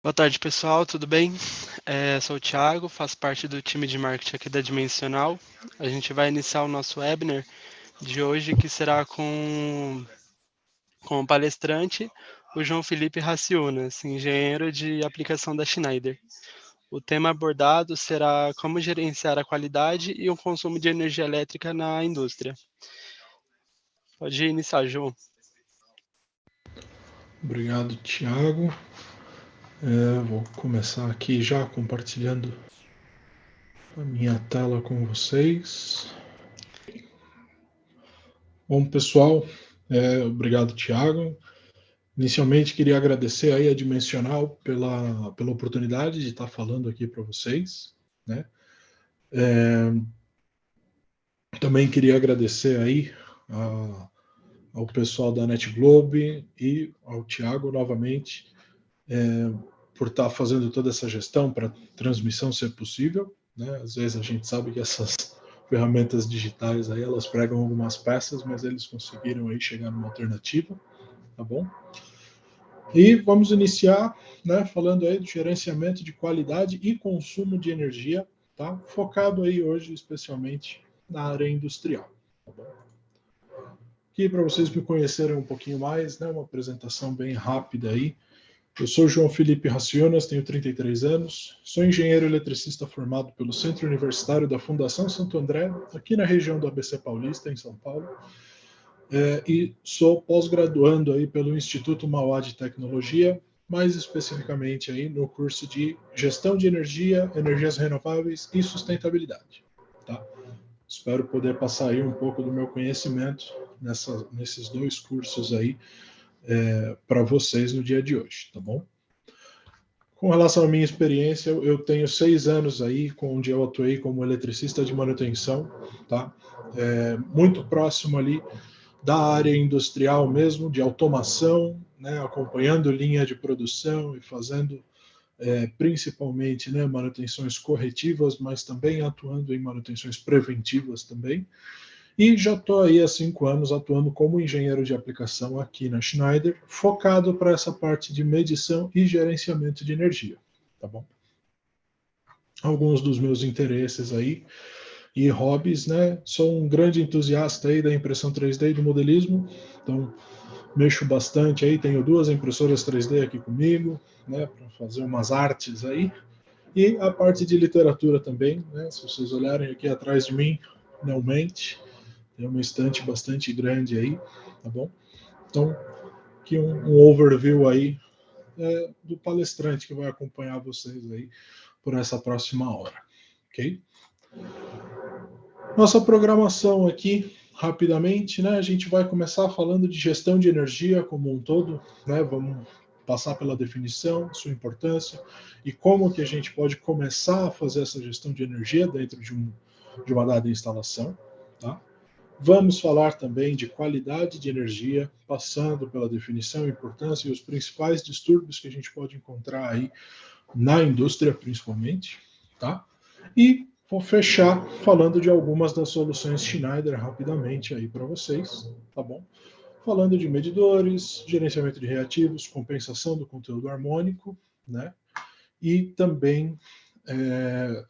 Boa tarde, pessoal, tudo bem? Sou o Thiago, faço parte do time de marketing aqui da Dimensional. A gente vai iniciar o nosso webinar de hoje, que será com o palestrante, o João Felipe Raciunas, engenheiro de aplicação da Schneider. O tema abordado será como gerenciar a qualidade e o consumo de energia elétrica na indústria. Pode iniciar, João. Obrigado, Thiago. Vou começar aqui já compartilhando a minha tela com vocês. Bom, pessoal, obrigado, Thiago. Inicialmente, queria agradecer aí a Dimensional pela oportunidade de estar falando aqui para vocês, né? Também queria agradecer aí ao pessoal da NetGlobe e ao Thiago novamente por estar fazendo toda essa gestão para a transmissão ser possível, né? Às vezes a gente sabe que essas ferramentas digitais aí elas pregam algumas peças, mas eles conseguiram aí chegar numa alternativa, tá bom? E vamos iniciar, né, falando aí do gerenciamento de qualidade e consumo de energia, tá? Focado aí hoje especialmente na área industrial, tá bom? Aqui para vocês me conhecerem um pouquinho mais, né, uma apresentação bem rápida aí. Eu sou João Felipe Racionas, tenho 33 anos, sou engenheiro eletricista formado pelo Centro Universitário da Fundação Santo André, aqui na região do ABC Paulista, em São Paulo, e sou pós-graduando aí pelo Instituto Mauá de Tecnologia, mais especificamente aí no curso de Gestão de Energia, Energias Renováveis e Sustentabilidade. Tá? Espero poder passar aí um pouco do meu conhecimento nesses dois cursos aí para vocês no dia de hoje, tá bom? Com relação à minha experiência, eu tenho 6 anos aí, onde eu atuei como eletricista de manutenção, tá? Muito próximo ali da área industrial mesmo, de automação, né? Acompanhando linha de produção e fazendo principalmente, né, manutenções corretivas, mas também atuando em manutenções preventivas também. E já estou aí há 5 anos atuando como engenheiro de aplicação aqui na Schneider, focado para essa parte de medição e gerenciamento de energia, tá bom? Alguns dos meus interesses aí e hobbies, né? Sou um grande entusiasta aí da impressão 3D e do modelismo, então mexo bastante aí, tenho 2 impressoras 3D aqui comigo, né, para fazer umas artes aí. E a parte de literatura também, né? Se vocês olharem aqui atrás de mim, não mente, tem uma estante bastante grande aí, tá bom? Então, aqui um overview aí do palestrante que vai acompanhar vocês aí por essa próxima hora, ok? Nossa programação aqui, rapidamente, né? A gente vai começar falando de gestão de energia como um todo, né? Vamos passar pela definição, sua importância e como que a gente pode começar a fazer essa gestão de energia dentro de uma dada instalação, tá? Vamos falar também de qualidade de energia, passando pela definição, importância e os principais distúrbios que a gente pode encontrar aí na indústria, principalmente, tá? E vou fechar falando de algumas das soluções Schneider rapidamente aí para vocês, tá bom? Falando de medidores, gerenciamento de reativos, compensação do conteúdo harmônico, né? E também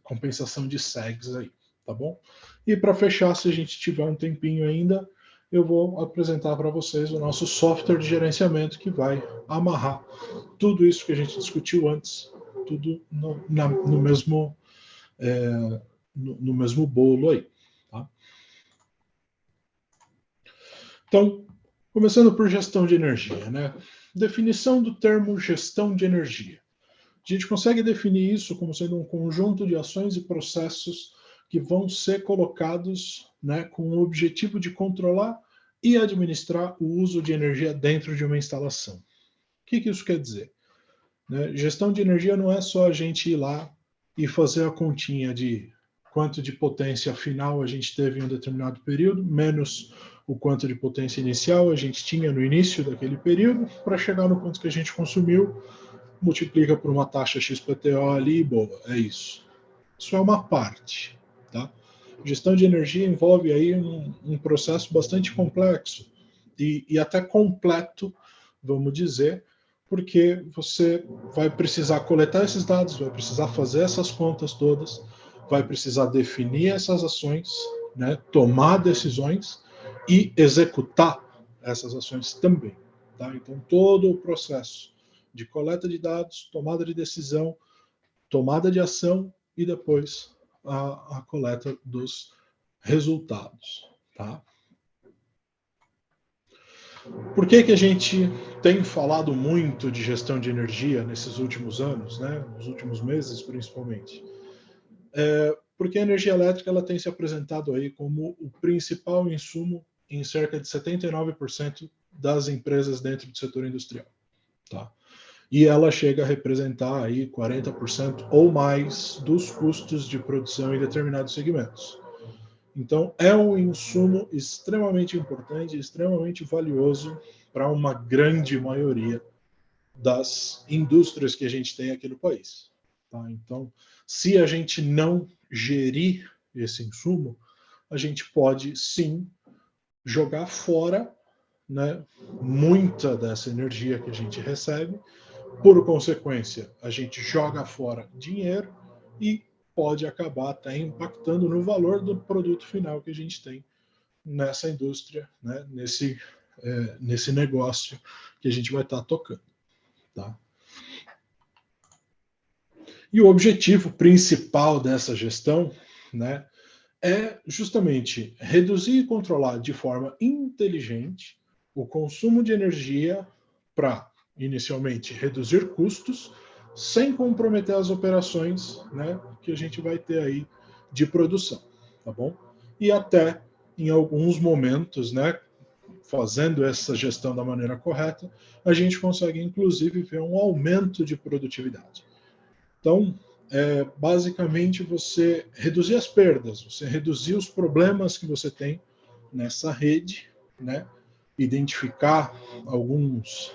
compensação de segs aí, tá bom? E para fechar, se a gente tiver um tempinho ainda, eu vou apresentar para vocês o nosso software de gerenciamento que vai amarrar tudo isso que a gente discutiu antes, tudo no mesmo no mesmo bolo aí. Tá? Então, começando por gestão de energia, né? Definição do termo gestão de energia. A gente consegue definir isso como sendo um conjunto de ações e processos que vão ser colocados, né, com o objetivo de controlar e administrar o uso de energia dentro de uma instalação. O que isso quer dizer? Né? Gestão de energia não é só a gente ir lá e fazer a continha de quanto de potência final a gente teve em um determinado período, menos o quanto de potência inicial a gente tinha no início daquele período, para chegar no quanto que a gente consumiu, multiplica por uma taxa XPTO ali e boa, é isso. Isso é uma parte, tá? Gestão de energia envolve aí um processo bastante complexo e até completo, vamos dizer, porque você vai precisar coletar esses dados, vai precisar fazer essas contas todas, vai precisar definir essas ações, né, tomar decisões e executar essas ações também. Tá? Então, todo o processo de coleta de dados, tomada de decisão, tomada de ação e depois a coleta dos resultados. Tá? Por que a gente tem falado muito de gestão de energia nesses últimos anos, né? Nos últimos meses principalmente? Porque a energia elétrica ela tem se apresentado aí como o principal insumo em cerca de 79% das empresas dentro do setor industrial. Tá? E ela chega a representar aí 40% ou mais dos custos de produção em determinados segmentos. Então, é um insumo extremamente importante, extremamente valioso para uma grande maioria das indústrias que a gente tem aqui no país. Tá? Então, se a gente não gerir esse insumo, a gente pode sim jogar fora, né, muita dessa energia que a gente recebe. Por consequência, a gente joga fora dinheiro e pode acabar até impactando no valor do produto final que a gente tem nessa indústria, né, nesse negócio que a gente vai estar tocando. Tá? E o objetivo principal dessa gestão, né, é justamente reduzir e controlar de forma inteligente o consumo de energia para, inicialmente, reduzir custos, sem comprometer as operações, né, que a gente vai ter aí de produção, tá bom? E até, em alguns momentos, né, fazendo essa gestão da maneira correta, a gente consegue, inclusive, ver um aumento de produtividade. Então, basicamente, você reduzir as perdas, você reduzir os problemas que você tem nessa rede, né? Identificar alguns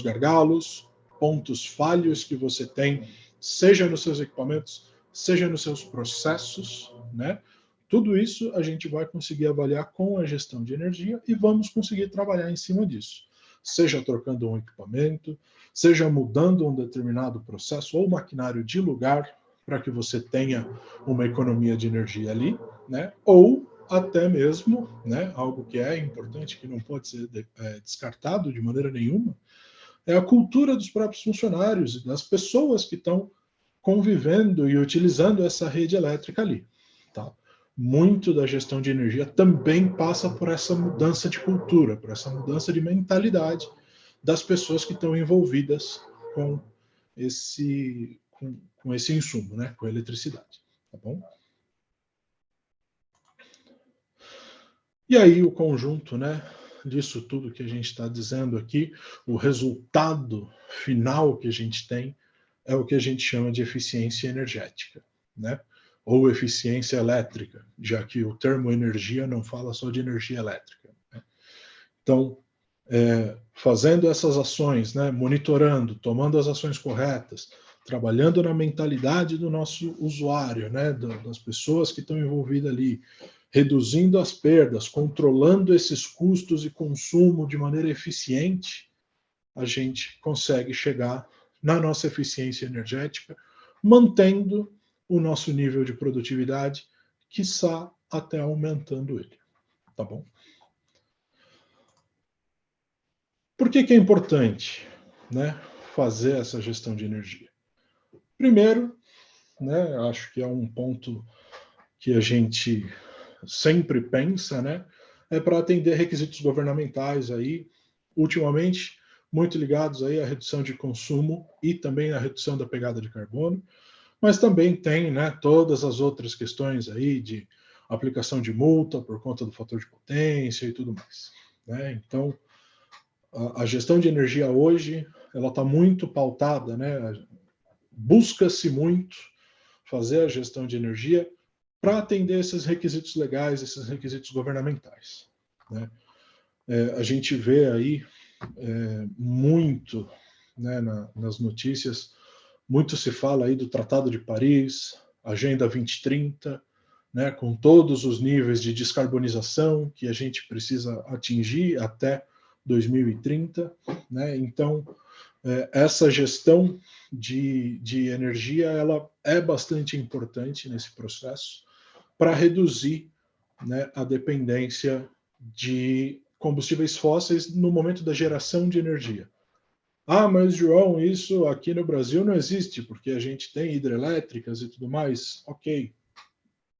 gargalos, pontos falhos que você tem, seja nos seus equipamentos, seja nos seus processos, né? Tudo isso a gente vai conseguir avaliar com a gestão de energia e vamos conseguir trabalhar em cima disso. Seja trocando um equipamento, seja mudando um determinado processo ou maquinário de lugar para que você tenha uma economia de energia ali, né? Ou até mesmo, né, algo que é importante, que não pode ser descartado de maneira nenhuma, é a cultura dos próprios funcionários e das pessoas que estão convivendo e utilizando essa rede elétrica ali. Tá? Muito da gestão de energia também passa por essa mudança de cultura, por essa mudança de mentalidade das pessoas que estão envolvidas com com esse insumo, né, com a eletricidade. Tá bom? E aí o conjunto, né, disso tudo que a gente está dizendo aqui, o resultado final que a gente tem é o que a gente chama de eficiência energética, né? Ou eficiência elétrica, já que o termo energia não fala só de energia elétrica. Né? Então, fazendo essas ações, né, monitorando, tomando as ações corretas, trabalhando na mentalidade do nosso usuário, né, das pessoas que estão envolvidas ali, reduzindo as perdas, controlando esses custos e consumo de maneira eficiente, a gente consegue chegar na nossa eficiência energética, mantendo o nosso nível de produtividade, quiçá até aumentando ele. Tá bom? Por que é importante, né, fazer essa gestão de energia? Primeiro, né, acho que é um ponto que a gente sempre pensa, né, é para atender requisitos governamentais aí, ultimamente muito ligados aí à redução de consumo e também à redução da pegada de carbono, mas também tem, né, todas as outras questões aí de aplicação de multa por conta do fator de potência e tudo mais. Né? Então, a gestão de energia hoje ela está muito pautada, né? Busca-se muito fazer a gestão de energia para atender esses requisitos legais, esses requisitos governamentais. Né? A gente vê aí muito, né, nas notícias, muito se fala aí do Tratado de Paris, Agenda 2030, né, com todos os níveis de descarbonização que a gente precisa atingir até 2030, né? Então, essa gestão de energia, ela é bastante importante nesse processo para reduzir, né, a dependência de combustíveis fósseis no momento da geração de energia. Ah, mas João, isso aqui no Brasil não existe, porque a gente tem hidrelétricas e tudo mais. Ok,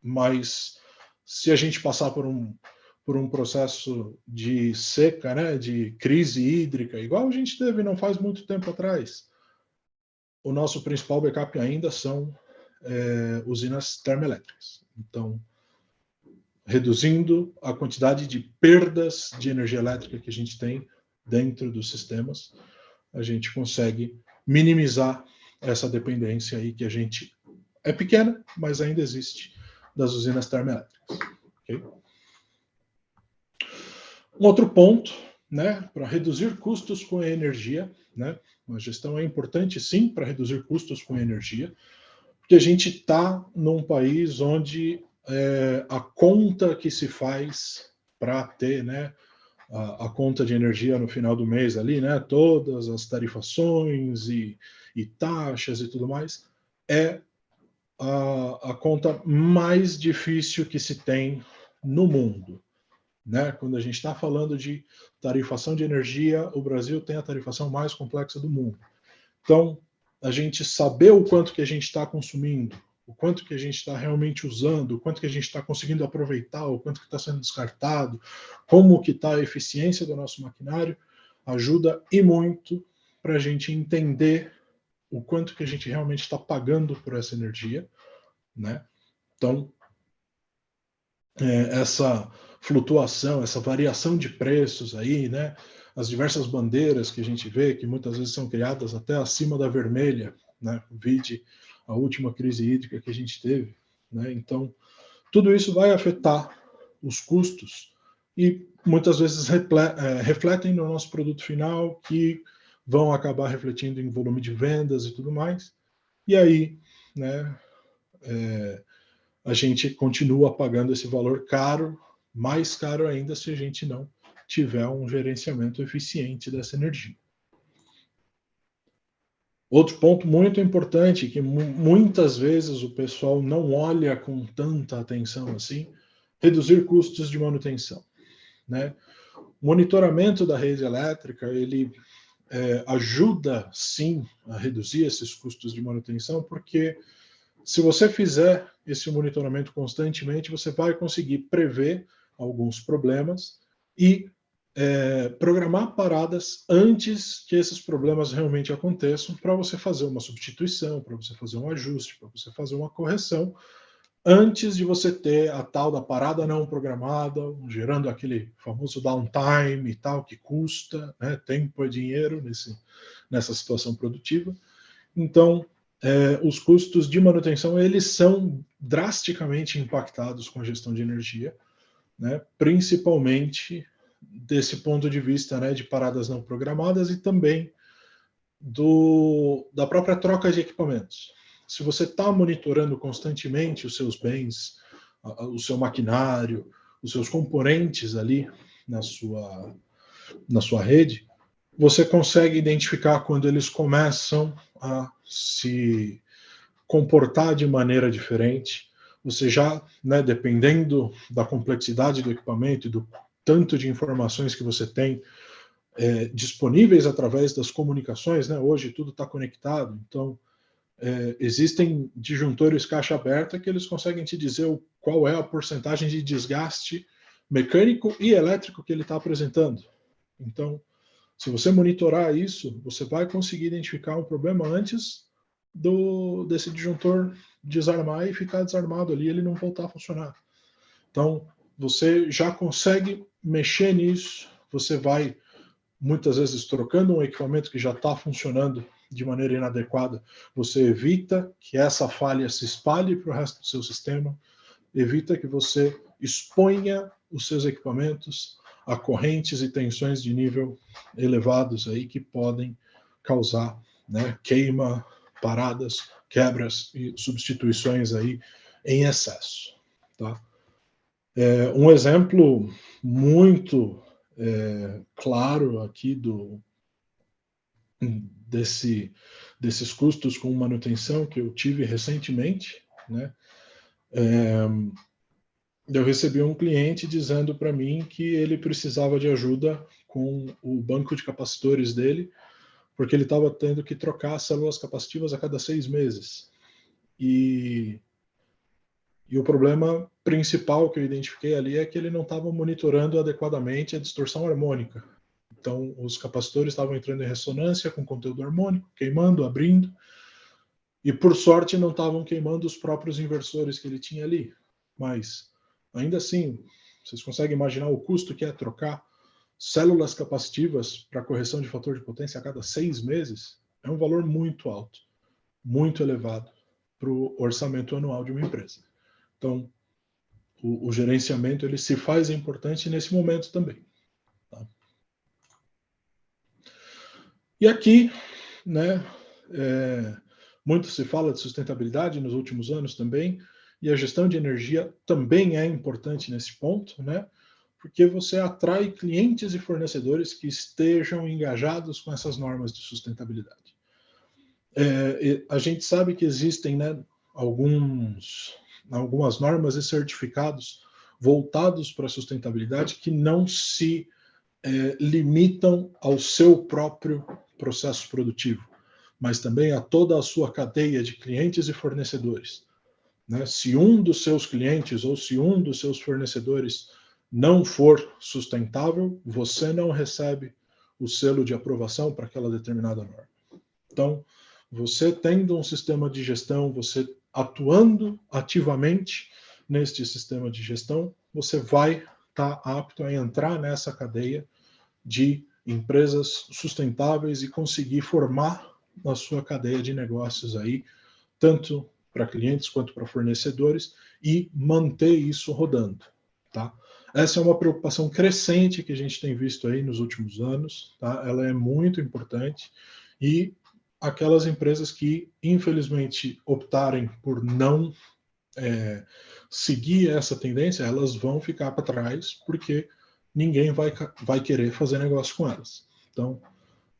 mas se a gente passar por um processo de seca, né, de crise hídrica, igual a gente teve não faz muito tempo atrás, o nosso principal backup ainda são usinas termoelétricas. Então, reduzindo a quantidade de perdas de energia elétrica que a gente tem dentro dos sistemas, a gente consegue minimizar essa dependência aí que a gente é pequena, mas ainda existe, das usinas termoelétricas. Okay? Um outro ponto, né, para reduzir custos com a energia, né, a gestão é importante sim para reduzir custos com a energia, porque a gente está num país onde a conta que se faz para ter, né, a conta de energia no final do mês ali, né, todas as tarifações e taxas e tudo mais, é a conta mais difícil que se tem no mundo. Né? Quando a gente está falando de tarifação de energia, o Brasil tem a tarifação mais complexa do mundo. Então, a gente saber o quanto que a gente está consumindo, o quanto que a gente está realmente usando, o quanto que a gente está conseguindo aproveitar, o quanto que está sendo descartado, como que está a eficiência do nosso maquinário, ajuda e muito para a gente entender o quanto que a gente realmente está pagando por essa energia, né? Então, essa flutuação, essa variação de preços aí, né? As diversas bandeiras que a gente vê, que muitas vezes são criadas até acima da vermelha, né? Vide a última crise hídrica que a gente teve, né? Então, tudo isso vai afetar os custos e muitas vezes refletem no nosso produto final, que vão acabar refletindo em volume de vendas e tudo mais. E aí, né? A gente continua pagando esse valor caro, mais caro ainda se a gente não tiver um gerenciamento eficiente dessa energia. Outro ponto muito importante, que muitas vezes o pessoal não olha com tanta atenção assim, reduzir custos de manutenção. Né? O monitoramento da rede elétrica, ele ajuda sim a reduzir esses custos de manutenção, porque se você fizer esse monitoramento constantemente, você vai conseguir prever alguns problemas e programar paradas antes que esses problemas realmente aconteçam, para você fazer uma substituição, para você fazer um ajuste, para você fazer uma correção, antes de você ter a tal da parada não programada, gerando aquele famoso downtime e tal, que custa, né? Tempo é dinheiro nessa situação produtiva. Então, os custos de manutenção, eles são drasticamente impactados com a gestão de energia, né? Principalmente desse ponto de vista, né, de paradas não programadas e também da própria troca de equipamentos. Se você está monitorando constantemente os seus bens, o seu maquinário, os seus componentes ali na sua rede, você consegue identificar quando eles começam a se comportar de maneira diferente. Você já, né, dependendo da complexidade do equipamento e do tanto de informações que você tem disponíveis através das comunicações, né? Hoje tudo está conectado, então existem disjuntores caixa aberta que eles conseguem te dizer qual é a porcentagem de desgaste mecânico e elétrico que ele está apresentando. Então, se você monitorar isso, você vai conseguir identificar um problema antes desse disjuntor desarmar e ficar desarmado ali, ele não voltar a funcionar. Então, você já consegue mexer nisso, você vai muitas vezes trocando um equipamento que já está funcionando de maneira inadequada, você evita que essa falha se espalhe para o resto do seu sistema, evita que você exponha os seus equipamentos a correntes e tensões de nível elevados aí que podem causar, né, queima, paradas, quebras e substituições aí em excesso. Tá? Um exemplo muito claro aqui desses custos com manutenção que eu tive recentemente, né? Eu recebi um cliente dizendo para mim que ele precisava de ajuda com o banco de capacitores dele, porque ele estava tendo que trocar células capacitivas a cada 6 meses. E o problema principal que eu identifiquei ali é que ele não estava monitorando adequadamente a distorção harmônica. Então, os capacitores estavam entrando em ressonância com conteúdo harmônico, queimando, abrindo, e por sorte não estavam queimando os próprios inversores que ele tinha ali. Mas, ainda assim, vocês conseguem imaginar o custo que é trocar células capacitivas para correção de fator de potência a cada 6 meses? É um valor muito alto, muito elevado para o orçamento anual de uma empresa. Então, o gerenciamento ele se faz importante nesse momento também. Tá? E aqui, né, muito se fala de sustentabilidade nos últimos anos também, e a gestão de energia também é importante nesse ponto, né, porque você atrai clientes e fornecedores que estejam engajados com essas normas de sustentabilidade. A gente sabe que existem, né, algumas normas e certificados voltados para a sustentabilidade que não se limitam ao seu próprio processo produtivo, mas também a toda a sua cadeia de clientes e fornecedores. Né? Se um dos seus clientes ou se um dos seus fornecedores não for sustentável, você não recebe o selo de aprovação para aquela determinada norma. Então, você tendo um sistema de gestão, você atuando ativamente neste sistema de gestão, você vai estar apto a entrar nessa cadeia de empresas sustentáveis e conseguir formar a sua cadeia de negócios aí, tanto para clientes quanto para fornecedores, e manter isso rodando, tá? Essa é uma preocupação crescente que a gente tem visto aí nos últimos anos, tá? Ela é muito importante e aquelas empresas que, infelizmente, optarem por não seguir essa tendência, elas vão ficar para trás, porque ninguém vai querer fazer negócio com elas. Então,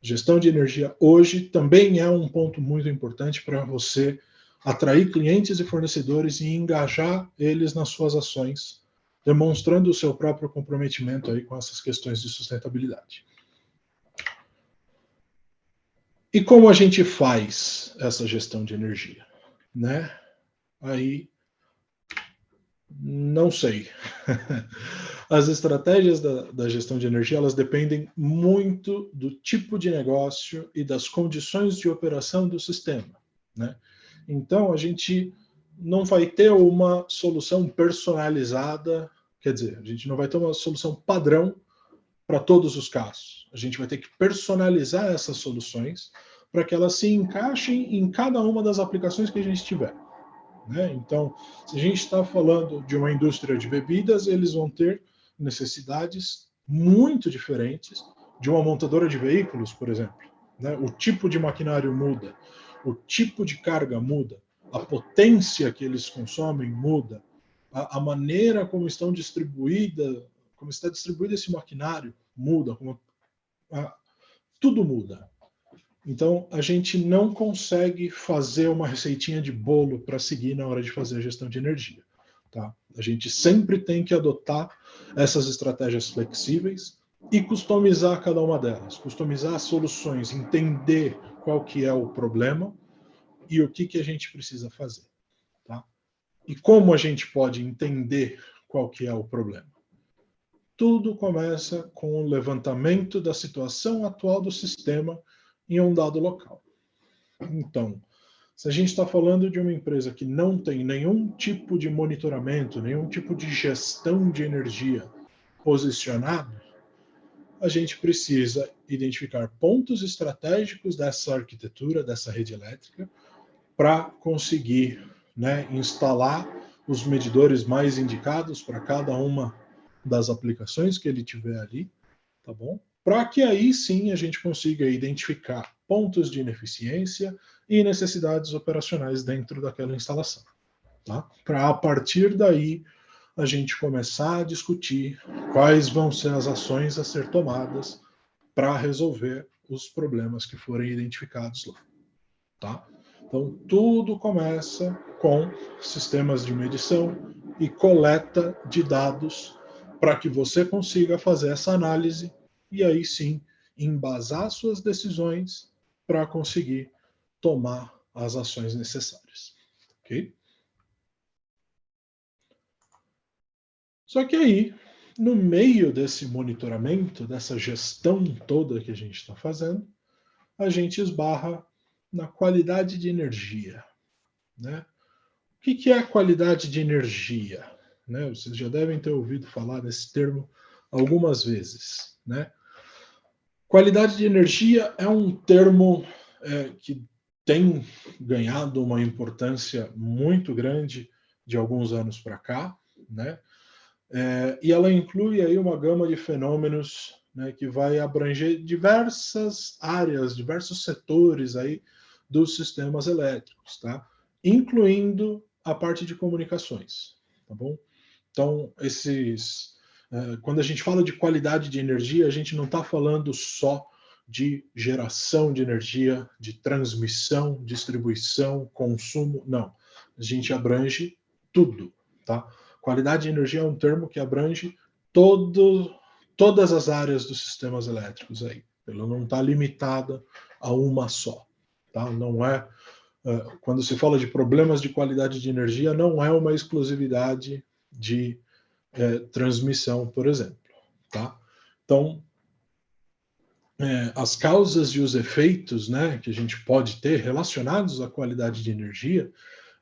gestão de energia hoje também é um ponto muito importante para você atrair clientes e fornecedores e engajar eles nas suas ações, demonstrando o seu próprio comprometimento aí com essas questões de sustentabilidade. E como a gente faz essa gestão de energia, né? Aí não sei. As estratégias da gestão de energia, elas dependem muito do tipo de negócio e das condições de operação do sistema, né? Então, a gente não vai ter uma solução personalizada, quer dizer, a gente não vai ter uma solução padrão para todos os casos. A gente vai ter que personalizar essas soluções para que elas se encaixem em cada uma das aplicações que a gente tiver. Né? Então, se a gente está falando de uma indústria de bebidas, eles vão ter necessidades muito diferentes de uma montadora de veículos, por exemplo. Né? O tipo de maquinário muda, o tipo de carga muda, a potência que eles consomem muda, a maneira como está distribuído esse maquinário muda, tudo muda. Então, a gente não consegue fazer uma receitinha de bolo para seguir na hora de fazer a gestão de energia. Tá? A gente sempre tem que adotar essas estratégias flexíveis e customizar cada uma delas. Customizar as soluções, entender qual que é o problema e o que a gente precisa fazer. Tá? E como a gente pode entender qual que é o problema? Tudo começa com o levantamento da situação atual do sistema em um dado local. Então, se a gente está falando de uma empresa que não tem nenhum tipo de monitoramento, nenhum tipo de gestão de energia posicionado, a gente precisa identificar pontos estratégicos dessa arquitetura, dessa rede elétrica, para conseguir, né, instalar os medidores mais indicados para cada uma das aplicações que ele tiver ali, tá bom? Para que aí sim a gente consiga identificar pontos de ineficiência e necessidades operacionais dentro daquela instalação. Tá? Para a partir daí a gente começar a discutir quais vão ser as ações a ser tomadas para resolver os problemas que forem identificados lá, tá? Então, tudo começa com sistemas de medição e coleta de dados para que você consiga fazer essa análise e aí sim embasar suas decisões para conseguir tomar as ações necessárias, ok? Só que aí, no meio desse monitoramento, dessa gestão toda que a gente está fazendo, a gente esbarra na qualidade de energia, né? O que é a qualidade de energia? Né? Vocês já devem ter ouvido falar desse termo algumas vezes, né? Qualidade de energia é um termo que tem ganhado uma importância muito grande de alguns anos para cá, né? E ela inclui aí uma gama de fenômenos, né, que vai abranger diversas áreas, diversos setores aí dos sistemas elétricos, tá? Incluindo a parte de comunicações, tá bom? Então, quando a gente fala de qualidade de energia, a gente não está falando só de geração de energia, de transmissão, distribuição, consumo, não. A gente abrange tudo, tá? Qualidade de energia é um termo que abrange todas as áreas dos sistemas elétricos aí. Ela não está limitada a uma só, tá? Não é quando se fala de problemas de qualidade de energia, não é uma exclusividade de transmissão, por exemplo, tá? Então, as causas e os efeitos, né, que a gente pode ter relacionados à qualidade de energia,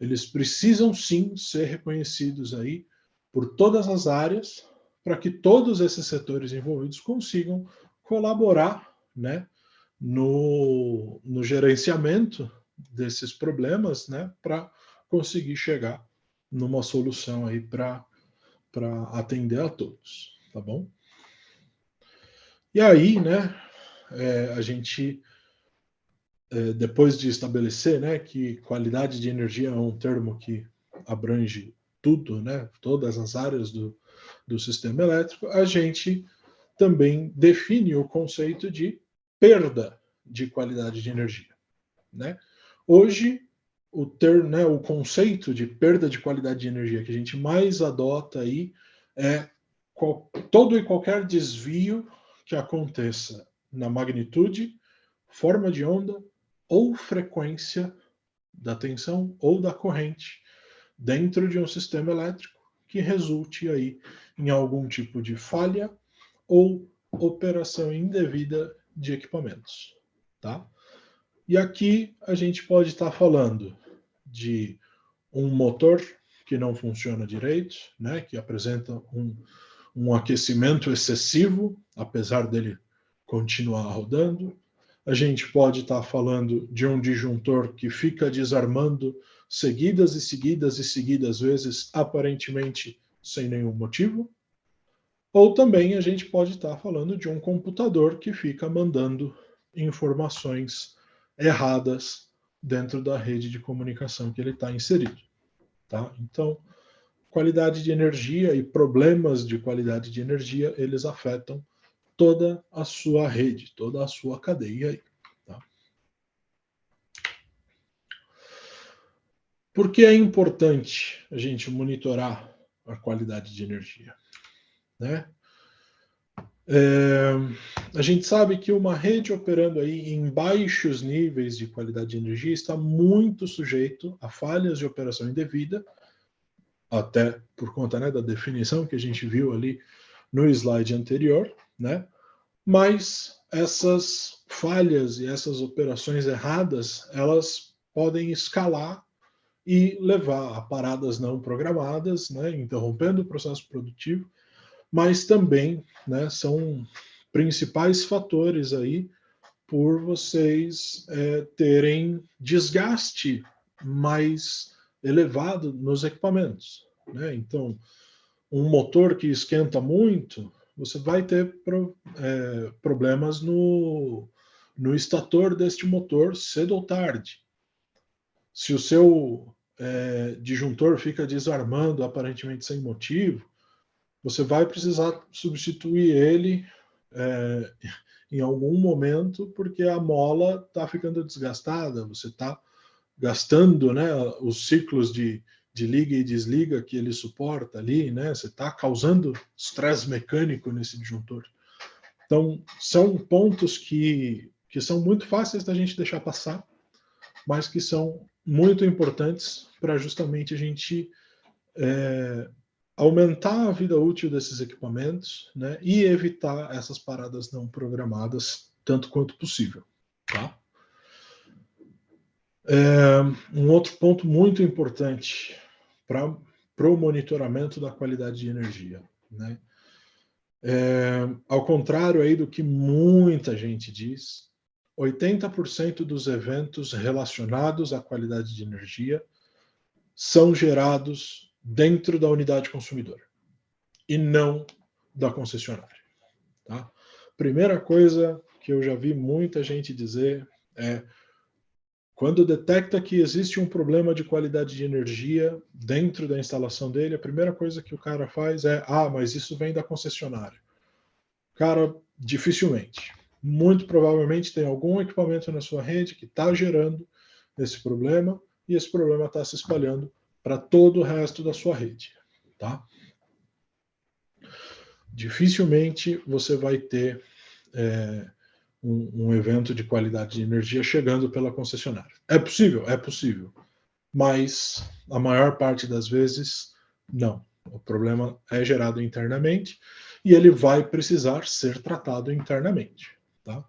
eles precisam sim ser reconhecidos aí por todas as áreas, para que todos esses setores envolvidos consigam colaborar, né, no gerenciamento desses problemas, né, para conseguir chegar numa solução aí para atender a todos, tá bom? E aí, né, a gente, depois de estabelecer, né, que qualidade de energia é um termo que abrange tudo, né, todas as áreas do sistema elétrico, a gente também define o conceito de perda de qualidade de energia, né? Hoje, o conceito de perda de qualidade de energia que a gente mais adota aí é todo e qualquer desvio que aconteça na magnitude, forma de onda ou frequência da tensão ou da corrente dentro de um sistema elétrico que resulte aí em algum tipo de falha ou operação indevida de equipamentos, tá? E aqui a gente pode estar falando de um motor que não funciona direito, né, que apresenta um aquecimento excessivo, apesar dele continuar rodando. A gente pode estar falando de um disjuntor que fica desarmando seguidas e seguidas e seguidas vezes, aparentemente sem nenhum motivo. Ou também a gente pode estar falando de um computador que fica mandando informações erradas dentro da rede de comunicação que ele está inserido. Tá? Então, qualidade de energia e problemas de qualidade de energia, eles afetam toda a sua rede, toda a sua cadeia aí. Tá? Por que é importante a gente monitorar a qualidade de energia? Né? A gente sabe que uma rede operando aí em baixos níveis de qualidade de energia está muito sujeito a falhas de operação indevida, até por conta, né, da definição que a gente viu ali no slide anterior, né? Mas essas falhas e essas operações erradas, elas podem escalar e levar a paradas não programadas, né, interrompendo o processo produtivo, mas também, né, são principais fatores aí por vocês terem desgaste mais elevado nos equipamentos, né? Então, um motor que esquenta muito, você vai ter problemas no estator deste motor cedo ou tarde. Se o seu disjuntor fica desarmando aparentemente sem motivo, você vai precisar substituir ele em algum momento, porque a mola está ficando desgastada, você está gastando, né, os ciclos de liga e desliga que ele suporta ali, né, você está causando estresse mecânico nesse disjuntor. Então, são pontos que são muito fáceis da gente deixar passar, mas que são muito importantes para justamente a gente aumentar a vida útil desses equipamentos, né, e evitar essas paradas não programadas tanto quanto possível. Tá? Um outro ponto muito importante para o monitoramento da qualidade de energia. Né? Ao contrário aí do que muita gente diz, 80% dos eventos relacionados à qualidade de energia são gerados dentro da unidade consumidora e não da concessionária. Tá? Primeira coisa que eu já vi muita gente dizer é: quando detecta que existe um problema de qualidade de energia dentro da instalação dele, a primeira coisa que o cara faz é: mas isso vem da concessionária. Cara, dificilmente. Muito provavelmente tem algum equipamento na sua rede que está gerando esse problema e esse problema está se espalhando para todo o resto da sua rede. Tá? Dificilmente você vai ter um evento de qualidade de energia chegando pela concessionária. É possível, mas a maior parte das vezes não. O problema é gerado internamente e ele vai precisar ser tratado internamente. Tá?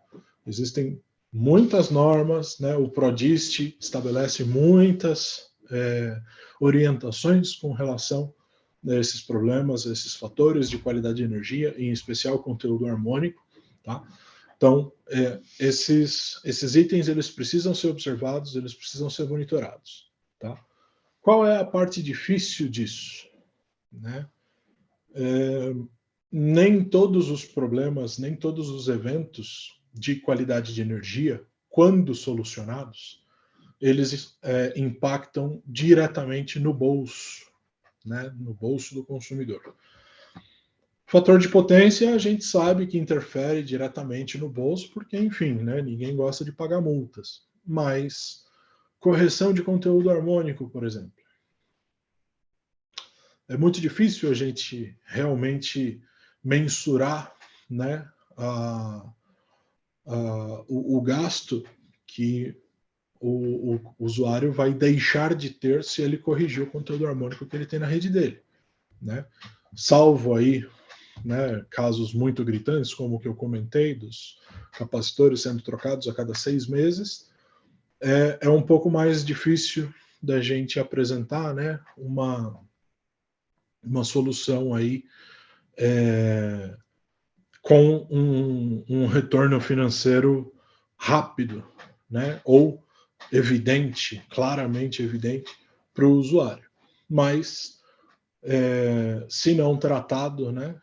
Existem muitas normas, né? O PRODIST estabelece muitas orientações com relação a esses problemas, a esses fatores de qualidade de energia, em especial conteúdo harmônico. Tá? Então, esses itens eles precisam ser observados, eles precisam ser monitorados. Tá? Qual é a parte difícil disso? Né? Nem todos os problemas, nem todos os eventos de qualidade de energia, quando solucionados, eles impactam diretamente no bolso, né? No bolso do consumidor. Fator de potência, a gente sabe que interfere diretamente no bolso, porque, enfim, né, ninguém gosta de pagar multas. Mas correção de conteúdo harmônico, por exemplo. É muito difícil a gente realmente mensurar, né, o gasto que o usuário vai deixar de ter se ele corrigir o conteúdo harmônico que ele tem na rede dele. Né? Salvo aí, né, casos muito gritantes, como o que eu comentei, dos capacitores sendo trocados a cada 6 meses, é um pouco mais difícil da gente apresentar, né, uma solução aí com um retorno financeiro rápido, né, ou evidente, claramente evidente para o usuário. Mas, se não tratado, né,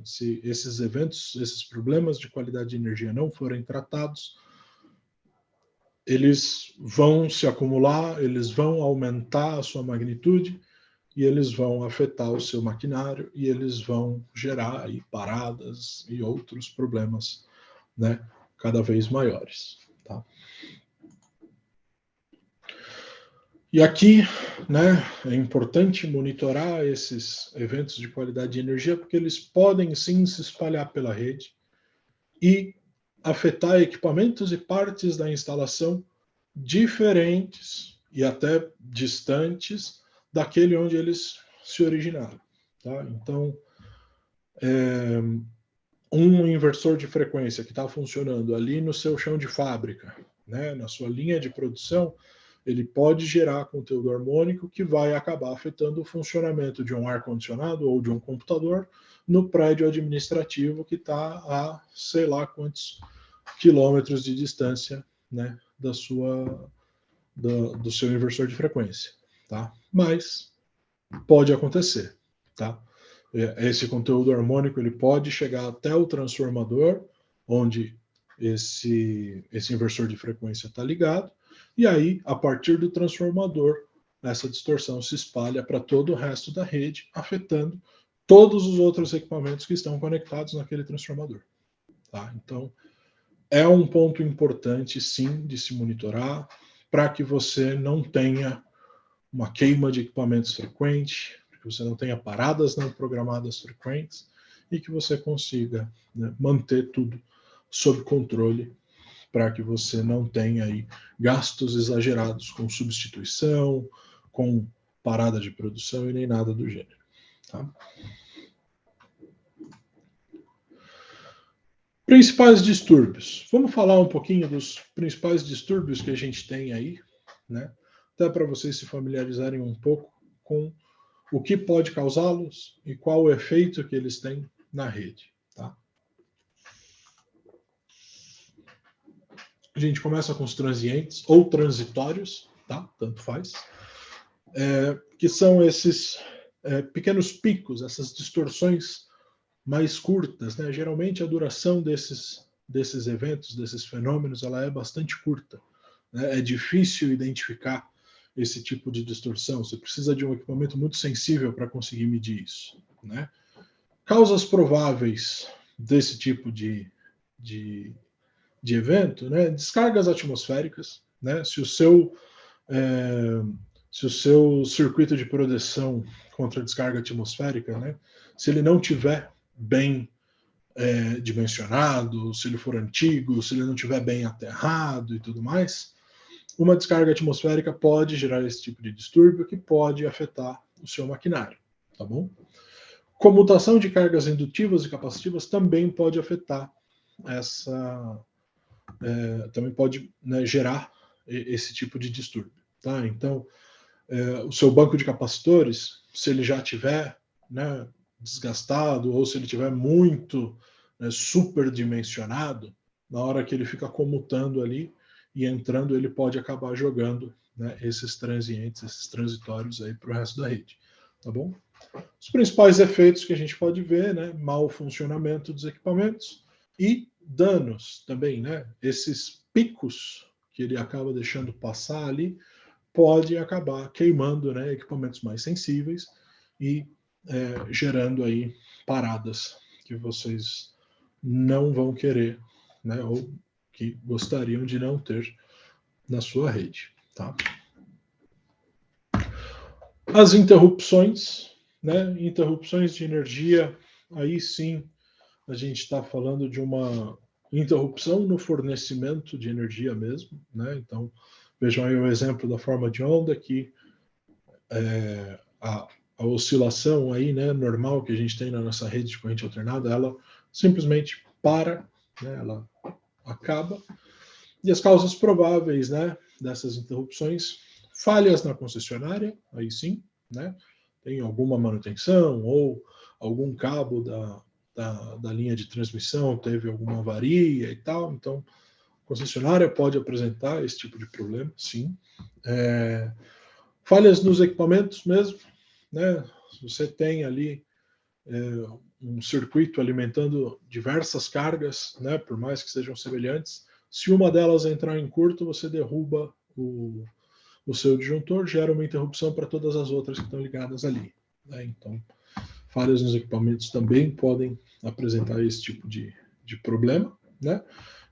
se esses eventos, esses problemas de qualidade de energia não forem tratados, eles vão se acumular, eles vão aumentar a sua magnitude e eles vão afetar o seu maquinário e eles vão gerar aí paradas e outros problemas, né, cada vez maiores. Tá? E aqui, né, é importante monitorar esses eventos de qualidade de energia, porque eles podem sim se espalhar pela rede e afetar equipamentos e partes da instalação diferentes e até distantes daquele onde eles se originaram. Tá? Então, um inversor de frequência que está funcionando ali no seu chão de fábrica, né, na sua linha de produção, ele pode gerar conteúdo harmônico que vai acabar afetando o funcionamento de um ar-condicionado ou de um computador no prédio administrativo que está a sei lá quantos quilômetros de distância, né, do seu inversor de frequência. Tá? Mas pode acontecer. Tá? Esse conteúdo harmônico ele pode chegar até o transformador, onde esse inversor de frequência está ligado, e aí, a partir do transformador, essa distorção se espalha para todo o resto da rede, afetando todos os outros equipamentos que estão conectados naquele transformador. Tá? Então, é um ponto importante, sim, de se monitorar, para que você não tenha uma queima de equipamentos frequente, que você não tenha paradas não programadas frequentes e que você consiga, né, manter tudo sob controle, para que você não tenha aí gastos exagerados com substituição, com parada de produção e nem nada do gênero. Tá? Principais distúrbios. Vamos falar um pouquinho dos principais distúrbios que a gente tem aí, né? Até para vocês se familiarizarem um pouco com o que pode causá-los e qual o efeito que eles têm na rede. Tá? A gente começa com os transientes ou transitórios, tá? Tanto faz, que são esses pequenos picos, essas distorções mais curtas, né? Geralmente a duração desses eventos, desses fenômenos, ela é bastante curta. Né? É difícil identificar esse tipo de distorção. Você precisa de um equipamento muito sensível para conseguir medir isso. Né? Causas prováveis desse tipo de evento, né? Descargas atmosféricas. Né? Se o seu circuito de proteção contra a descarga atmosférica, né? Se ele não tiver bem dimensionado, se ele for antigo, se ele não estiver bem aterrado e tudo mais, uma descarga atmosférica pode gerar esse tipo de distúrbio que pode afetar o seu maquinário, tá bom? Comutação de cargas indutivas e capacitivas também pode afetar também pode, né, gerar esse tipo de distúrbio, tá? Então, o seu banco de capacitores, se ele já tiver, né, desgastado ou se ele tiver muito, né, superdimensionado, na hora que ele fica comutando ali e entrando, ele pode acabar jogando, né, esses transientes, esses transitórios aí para o resto da rede, tá bom? Os principais efeitos que a gente pode ver, né, mau funcionamento dos equipamentos e danos também, né? Esses picos que ele acaba deixando passar ali pode acabar queimando, né, equipamentos mais sensíveis e gerando aí paradas que vocês não vão querer, né, ou que gostariam de não ter na sua rede. Tá? As interrupções, né, interrupções de energia, aí sim a gente está falando de uma interrupção no fornecimento de energia mesmo, né? Então, vejam aí o exemplo da forma de onda que a oscilação aí, né, normal que a gente tem na nossa rede de corrente alternada, ela simplesmente para, né, ela acaba. E as causas prováveis, né, dessas interrupções, falhas na concessionária, aí sim, né, tem alguma manutenção ou algum cabo da linha de transmissão teve alguma avaria e tal, então a concessionária pode apresentar esse tipo de problema, sim. Falhas nos equipamentos mesmo, né? Se você tem ali um circuito alimentando diversas cargas, né, por mais que sejam semelhantes, se uma delas entrar em curto, você derruba o seu disjuntor, gera uma interrupção para todas as outras que estão ligadas ali. Né? Então, falhas nos equipamentos também podem apresentar esse tipo de problema, né?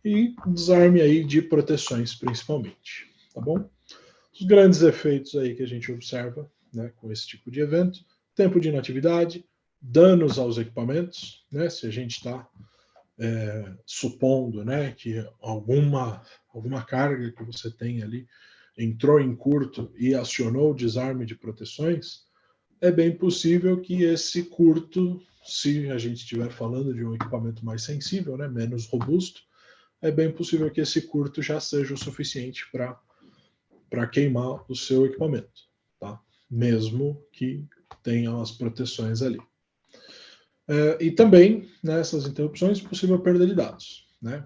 E desarme aí de proteções, principalmente, tá bom? Os grandes efeitos aí que a gente observa, né, com esse tipo de evento: tempo de inatividade, danos aos equipamentos, né? Se a gente está supondo, né, que alguma carga que você tem ali entrou em curto e acionou o desarme de proteções, é bem possível que esse curto, se a gente estiver falando de um equipamento mais sensível, né, menos robusto, é bem possível que esse curto já seja o suficiente para queimar o seu equipamento, tá? Mesmo que tenha as proteções ali. E também, nessas interrupções, possível perda de dados. Né?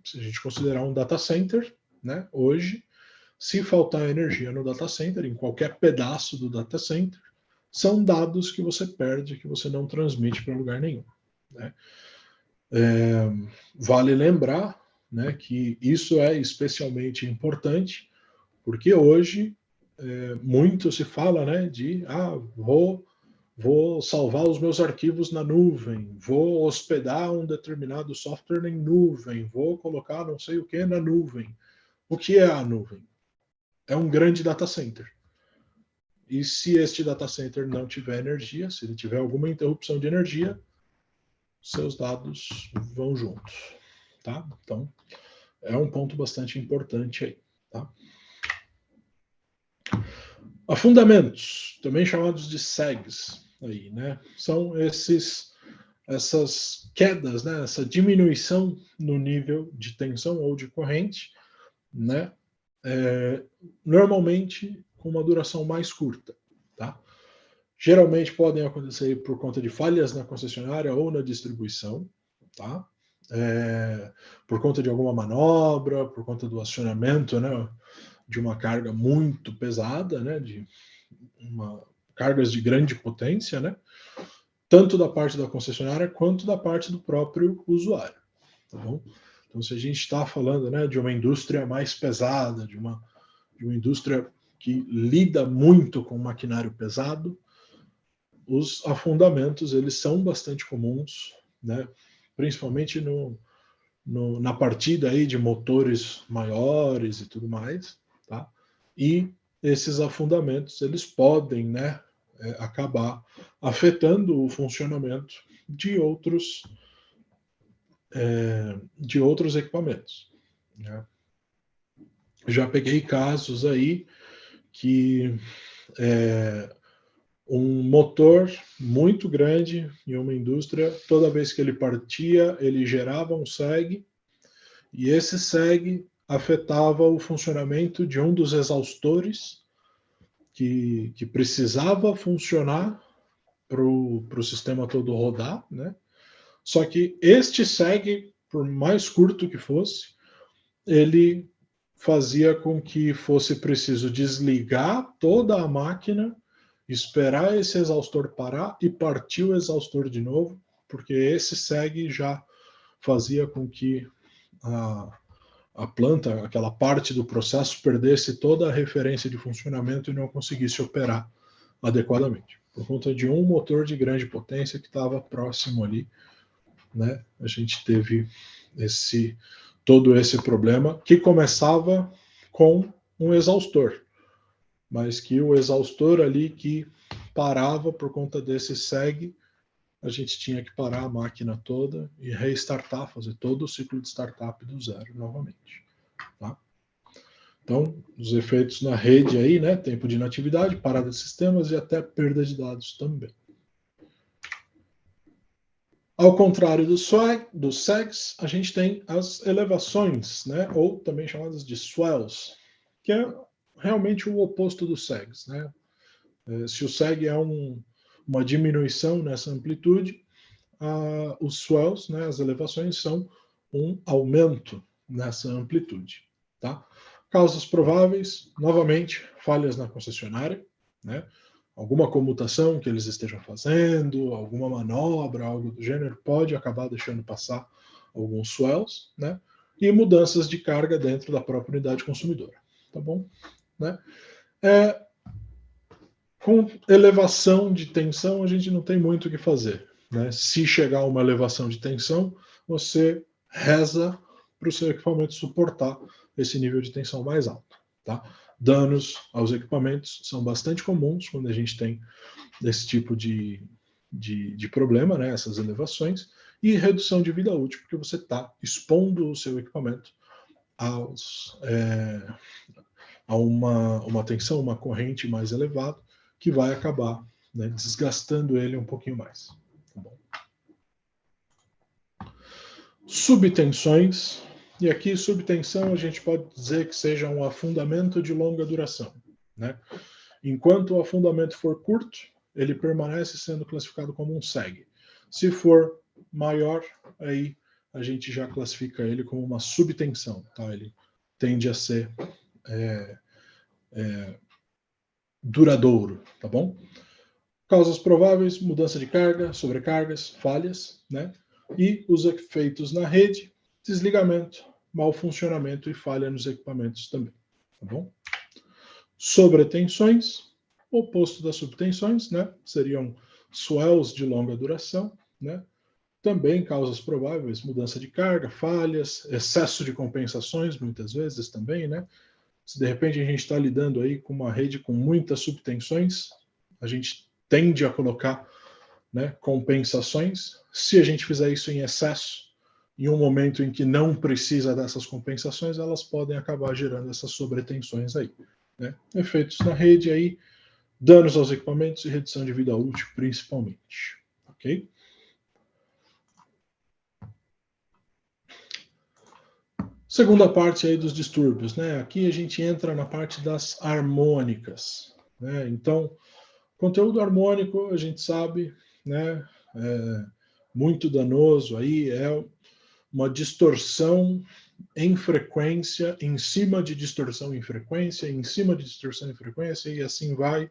Se a gente considerar um data center, né, hoje, se faltar energia no data center, em qualquer pedaço do data center, são dados que você perde, que você não transmite para lugar nenhum. Né? Vale lembrar, né, que isso é especialmente importante, porque hoje muito se fala, né, de vou salvar os meus arquivos na nuvem, vou hospedar um determinado software em nuvem, vou colocar não sei o que na nuvem. O que é a nuvem? É um grande data center. E se este data center não tiver energia, se ele tiver alguma interrupção de energia, seus dados vão juntos, tá? Então, é um ponto bastante importante aí, tá? Afundamentos, também chamados de segs, aí, né? São essas quedas, né? Essa diminuição no nível de tensão ou de corrente, né? Normalmente com uma duração mais curta, tá? Geralmente podem acontecer por conta de falhas na concessionária ou na distribuição, tá? Por conta de alguma manobra, por conta do acionamento, né, de uma carga muito pesada, né, de cargas de grande potência, né, tanto da parte da concessionária quanto da parte do próprio usuário, tá bom? Então, se a gente está falando, né, de uma indústria mais pesada, de uma indústria que lida muito com maquinário pesado, os afundamentos eles são bastante comuns, né, principalmente na partida aí de motores maiores e tudo mais, tá? E esses afundamentos eles podem, né, acabar afetando o funcionamento de outros equipamentos, né? Já peguei casos aí que um motor muito grande em uma indústria, toda vez que ele partia, ele gerava um seg, e esse seg afetava o funcionamento de um dos exaustores que precisava funcionar para o sistema todo rodar, né? Só que este seg, por mais curto que fosse, ele fazia com que fosse preciso desligar toda a máquina, esperar esse exaustor parar e partir o exaustor de novo, porque esse seg já fazia com que a planta, aquela parte do processo, perdesse toda a referência de funcionamento e não conseguisse operar adequadamente. Por conta de um motor de grande potência que estava próximo ali, né, a gente teve todo esse problema que começava com um exaustor, mas que o exaustor ali que parava por conta desse seg, a gente tinha que parar a máquina toda e restartar, fazer todo o ciclo de startup do zero novamente, tá? Então, os efeitos na rede aí, né, tempo de inatividade, parada de sistemas e até perda de dados também. Ao contrário dos segs, a gente tem as elevações, né, ou também chamadas de swells, que é realmente o oposto dos segs, né? Se o seg é uma diminuição nessa amplitude, os swells, né, as elevações, são um aumento nessa amplitude, tá? Causas prováveis, novamente, falhas na concessionária, né? Alguma comutação que eles estejam fazendo, alguma manobra, algo do gênero, pode acabar deixando passar alguns swells, né? E mudanças de carga dentro da própria unidade consumidora, tá bom? Né? Com elevação de tensão, a gente não tem muito o que fazer, né? Se chegar a uma elevação de tensão, você reza para o seu equipamento suportar esse nível de tensão mais alto, tá? Danos aos equipamentos são bastante comuns quando a gente tem esse tipo de problema, né? Essas elevações, e redução de vida útil, porque você está expondo o seu equipamento a uma tensão, uma corrente mais elevada, que vai acabar, né, desgastando ele um pouquinho mais. Tá bom? Subtensões. E aqui, subtensão, a gente pode dizer que seja um afundamento de longa duração, né? Enquanto o afundamento for curto, ele permanece sendo classificado como um seg. Se for maior, aí a gente já classifica ele como uma subtensão, tá? Ele tende a ser duradouro, tá bom? Causas prováveis, mudança de carga, sobrecargas, falhas, né? E os efeitos na rede, desligamento, mau funcionamento e falha nos equipamentos também, tá bom? Sobretensões, oposto das subtensões, né? Seriam swells de longa duração, né? Também causas prováveis, mudança de carga, falhas, excesso de compensações, muitas vezes também, né? Se de repente a gente está lidando aí com uma rede com muitas subtensões, a gente tende a colocar, né, compensações. Se a gente fizer isso em excesso, em um momento em que não precisa dessas compensações, elas podem acabar gerando essas sobretensões aí, né? Efeitos na rede aí, danos aos equipamentos e redução de vida útil, principalmente. Ok? Segunda parte aí dos distúrbios, né? Aqui a gente entra na parte das harmônicas, né? Então, conteúdo harmônico, a gente sabe, né? Muito danoso aí, é uma distorção em frequência, em cima de distorção em frequência, em cima de distorção em frequência, e assim vai,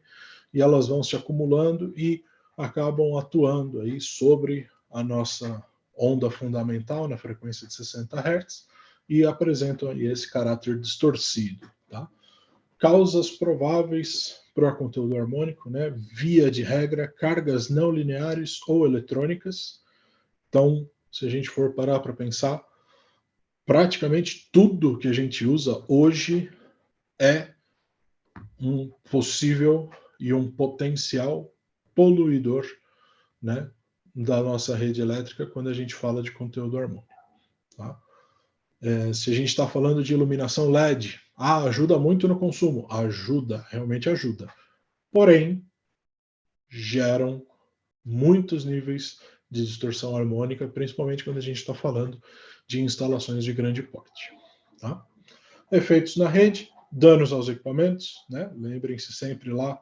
e elas vão se acumulando e acabam atuando aí sobre a nossa onda fundamental na frequência de 60 Hz e apresentam aí esse caráter distorcido, tá? Causas prováveis para conteúdo harmônico, né? Via de regra, cargas não lineares ou eletrônicas. Então, se a gente for parar para pensar, praticamente tudo que a gente usa hoje é um possível e um potencial poluidor, né, da nossa rede elétrica quando a gente fala de conteúdo harmônico. Tá? Se a gente está falando de iluminação LED, ajuda muito no consumo. Ajuda, realmente ajuda. Porém, geram muitos níveis de distorção harmônica, principalmente quando a gente está falando de instalações de grande porte. Tá? Efeitos na rede, danos aos equipamentos, né? Lembrem-se sempre lá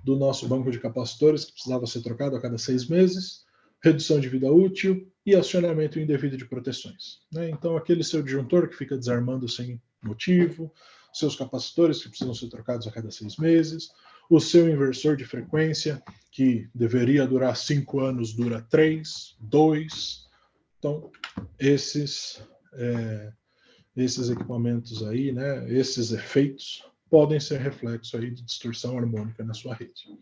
do nosso banco de capacitores que precisava ser trocado a cada 6 meses, redução de vida útil e acionamento indevido de proteções, né? Então, aquele seu disjuntor que fica desarmando sem motivo, seus capacitores que precisam ser trocados a cada 6 meses, o seu inversor de frequência, que deveria durar 5 anos, dura 3, 2. Então, esses equipamentos aí, né, esses efeitos, podem ser reflexo aí de distorção harmônica na sua rede.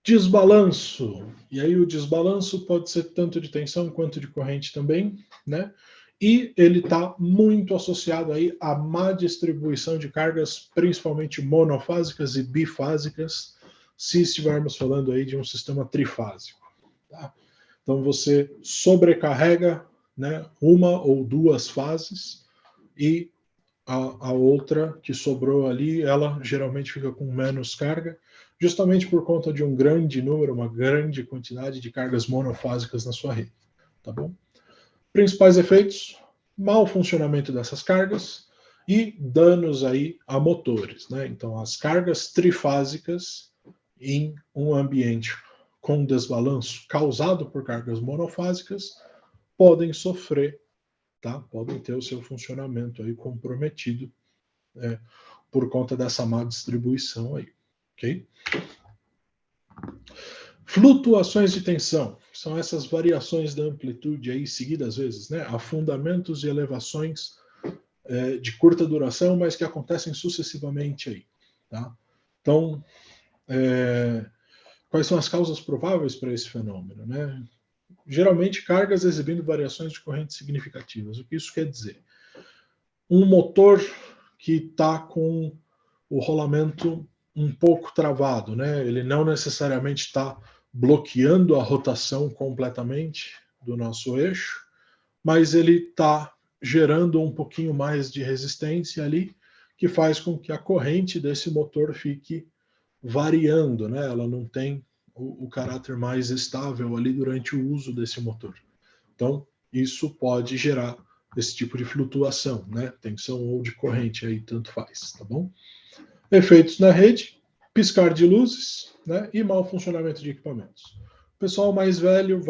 Desbalanço. E aí o desbalanço pode ser tanto de tensão quanto de corrente também, né? E ele está muito associado aí à má distribuição de cargas, principalmente monofásicas e bifásicas, se estivermos falando aí de um sistema trifásico. Tá? Então você sobrecarrega, né, uma ou duas fases e a outra que sobrou ali, ela geralmente fica com menos carga, justamente por conta de um grande número, uma grande quantidade de cargas monofásicas na sua rede. Tá bom? Principais efeitos: mau funcionamento dessas cargas e danos aí a motores, né? Então, as cargas trifásicas em um ambiente com desbalanço causado por cargas monofásicas podem sofrer, tá? Podem ter o seu funcionamento aí comprometido por conta dessa má distribuição aí, ok? Flutuações de tensão são essas variações da amplitude aí seguidas às vezes, né? Afundamentos e elevações de curta duração, mas que acontecem sucessivamente aí, tá? Então, quais são as causas prováveis para esse fenômeno, né? Geralmente, cargas exibindo variações de corrente significativas. O que isso quer dizer? Um motor que está com o rolamento um pouco travado, né? Ele não necessariamente está bloqueando a rotação completamente do nosso eixo, mas ele está gerando um pouquinho mais de resistência ali, que faz com que a corrente desse motor fique variando, né? Ela não tem o caráter mais estável ali durante o uso desse motor. Então, isso pode gerar esse tipo de flutuação, né? Tensão ou de corrente aí, tanto faz, tá bom? Efeitos na rede, piscar de luzes, né? E mau funcionamento de equipamentos. O pessoal mais velho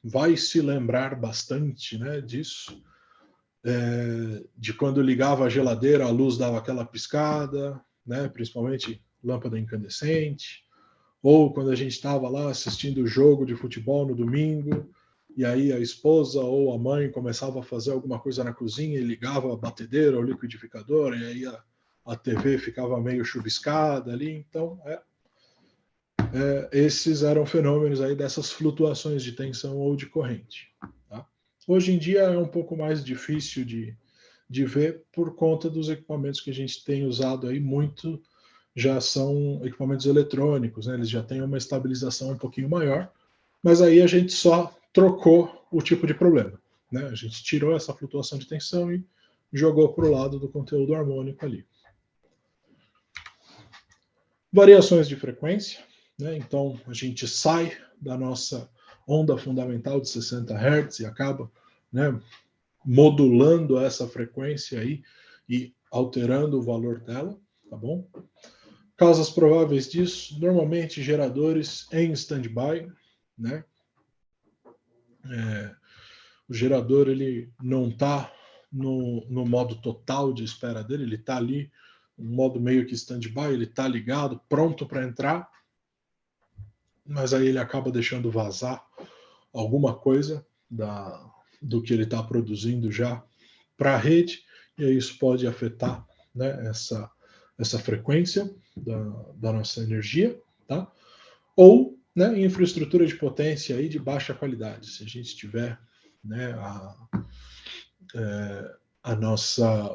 vai se lembrar bastante, né, disso, de quando ligava a geladeira, a luz dava aquela piscada, né, principalmente lâmpada incandescente, ou quando a gente estava lá assistindo o jogo de futebol no domingo, e aí a esposa ou a mãe começava a fazer alguma coisa na cozinha e ligava a batedeira ou liquidificador, e aí a a TV ficava meio chuviscada ali, então esses eram fenômenos aí dessas flutuações de tensão ou de corrente. Tá? Hoje em dia é um pouco mais difícil de ver por conta dos equipamentos que a gente tem usado aí muito, já são equipamentos eletrônicos, né? Eles já têm uma estabilização um pouquinho maior, mas aí a gente só trocou o tipo de problema, né? A gente tirou essa flutuação de tensão e jogou para o lado do conteúdo harmônico ali. Variações de frequência, né? Então a gente sai da nossa onda fundamental de 60 Hz e acaba, né, modulando essa frequência aí e alterando o valor dela, tá bom? Causas prováveis disso, normalmente geradores em standby, né? O gerador ele não está no modo total de espera dele, ele está ali, um modo meio que standby, ele está ligado, pronto para entrar, mas aí ele acaba deixando vazar alguma coisa do que ele está produzindo já para a rede, e aí isso pode afetar, né, essa frequência da nossa energia, tá? Ou, né, infraestrutura de potência aí de baixa qualidade. Se a gente tiver, né,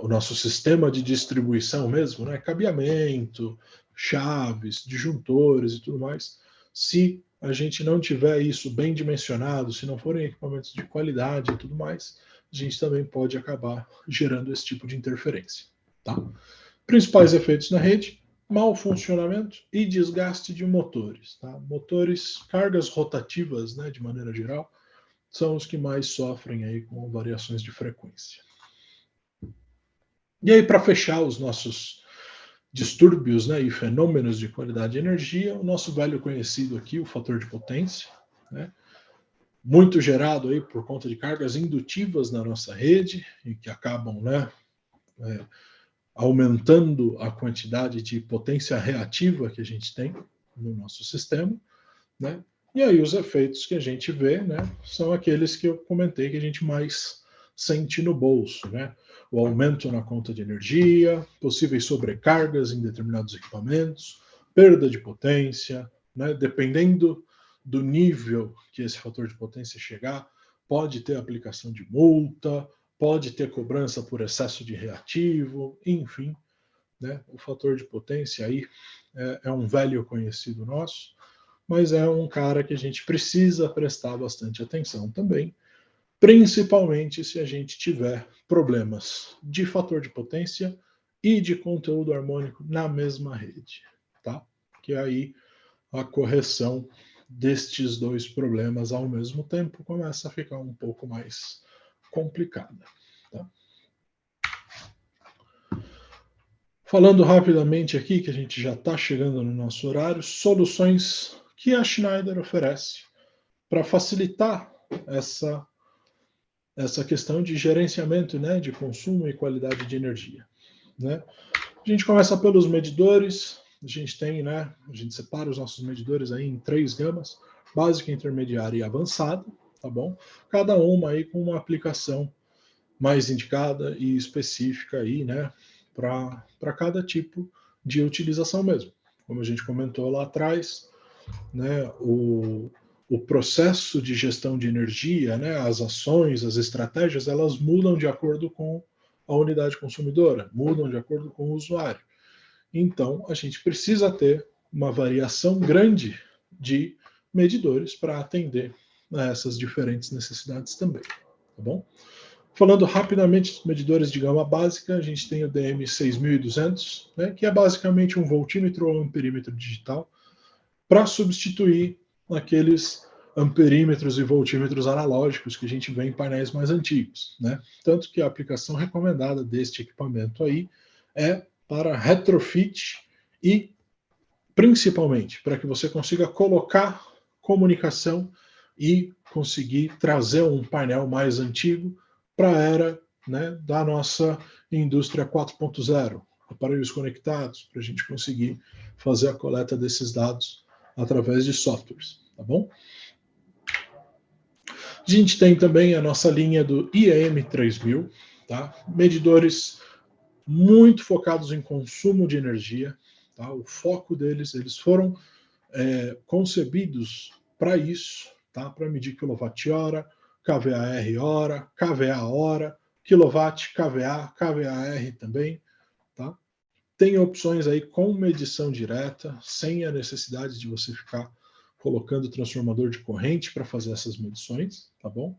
o nosso sistema de distribuição mesmo, né, cabeamento, chaves, disjuntores e tudo mais, se a gente não tiver isso bem dimensionado, se não forem equipamentos de qualidade e tudo mais, a gente também pode acabar gerando esse tipo de interferência. Tá? Principais efeitos na rede: mau funcionamento e desgaste de motores. Tá? Motores, cargas rotativas, né, de maneira geral, são os que mais sofrem aí com variações de frequência. E aí, para fechar os nossos distúrbios, né, e fenômenos de qualidade de energia, o nosso velho conhecido aqui, o fator de potência, né, muito gerado aí por conta de cargas indutivas na nossa rede e que acabam, né, aumentando a quantidade de potência reativa que a gente tem no nosso sistema, né? E aí os efeitos que a gente vê, né, são aqueles que eu comentei que a gente mais sente no bolso, né? O aumento na conta de energia, possíveis sobrecargas em determinados equipamentos, perda de potência, né? Dependendo do nível que esse fator de potência chegar, pode ter aplicação de multa, pode ter cobrança por excesso de reativo, enfim, né? O fator de potência aí é um velho conhecido nosso, mas é um cara que a gente precisa prestar bastante atenção também, principalmente se a gente tiver problemas de fator de potência e de conteúdo harmônico na mesma rede, tá? Que aí a correção destes dois problemas ao mesmo tempo começa a ficar um pouco mais complicada, tá? Falando rapidamente aqui, que a gente já está chegando no nosso horário, soluções que a Schneider oferece para facilitar essa questão de gerenciamento, né, de consumo e qualidade de energia, né? A gente começa pelos medidores, a gente tem, né, a gente separa os nossos medidores aí em 3 gamas, básica, intermediária e avançada, tá bom? Cada uma aí com uma aplicação mais indicada e específica aí, né, para cada tipo de utilização mesmo. Como a gente comentou lá atrás, né, o processo de gestão de energia, né, as ações, as estratégias, elas mudam de acordo com a unidade consumidora, mudam de acordo com o usuário. Então, a gente precisa ter uma variação grande de medidores para atender a essas diferentes necessidades também, tá bom? Falando rapidamente dos medidores de gama básica, a gente tem o DM6200, né, que é basicamente um voltímetro ou amperímetro digital, para substituir aqueles amperímetros e voltímetros analógicos que a gente vê em painéis mais antigos, né? Tanto que a aplicação recomendada deste equipamento aí é para retrofit e principalmente para que você consiga colocar comunicação e conseguir trazer um painel mais antigo para a era, né, da nossa indústria 4.0, aparelhos conectados, para a gente conseguir fazer a coleta desses dados através de softwares, tá bom? A gente tem também a nossa linha do IEM 3000, tá? Medidores muito focados em consumo de energia. Tá? O foco deles, eles foram concebidos para isso, tá? Para medir quilowatt-hora, kVAR hora, kVA hora, quilowatt, kVA, kVAR também. Tá? Tem opções aí com medição direta, sem a necessidade de você ficar colocando transformador de corrente para fazer essas medições, tá bom?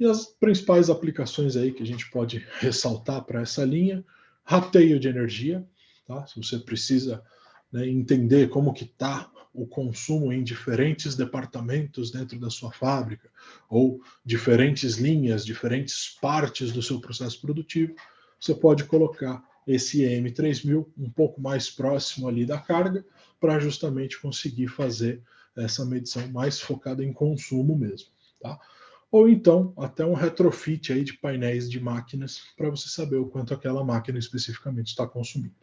E as principais aplicações aí que a gente pode ressaltar para essa linha: rateio de energia, tá? Se você precisa, né, entender como que está o consumo em diferentes departamentos dentro da sua fábrica, ou diferentes linhas, diferentes partes do seu processo produtivo, você pode colocar esse EM3000 um pouco mais próximo ali da carga, para justamente conseguir fazer essa medição mais focada em consumo mesmo, tá? Ou então até um retrofit aí de painéis de máquinas para você saber o quanto aquela máquina especificamente está consumindo.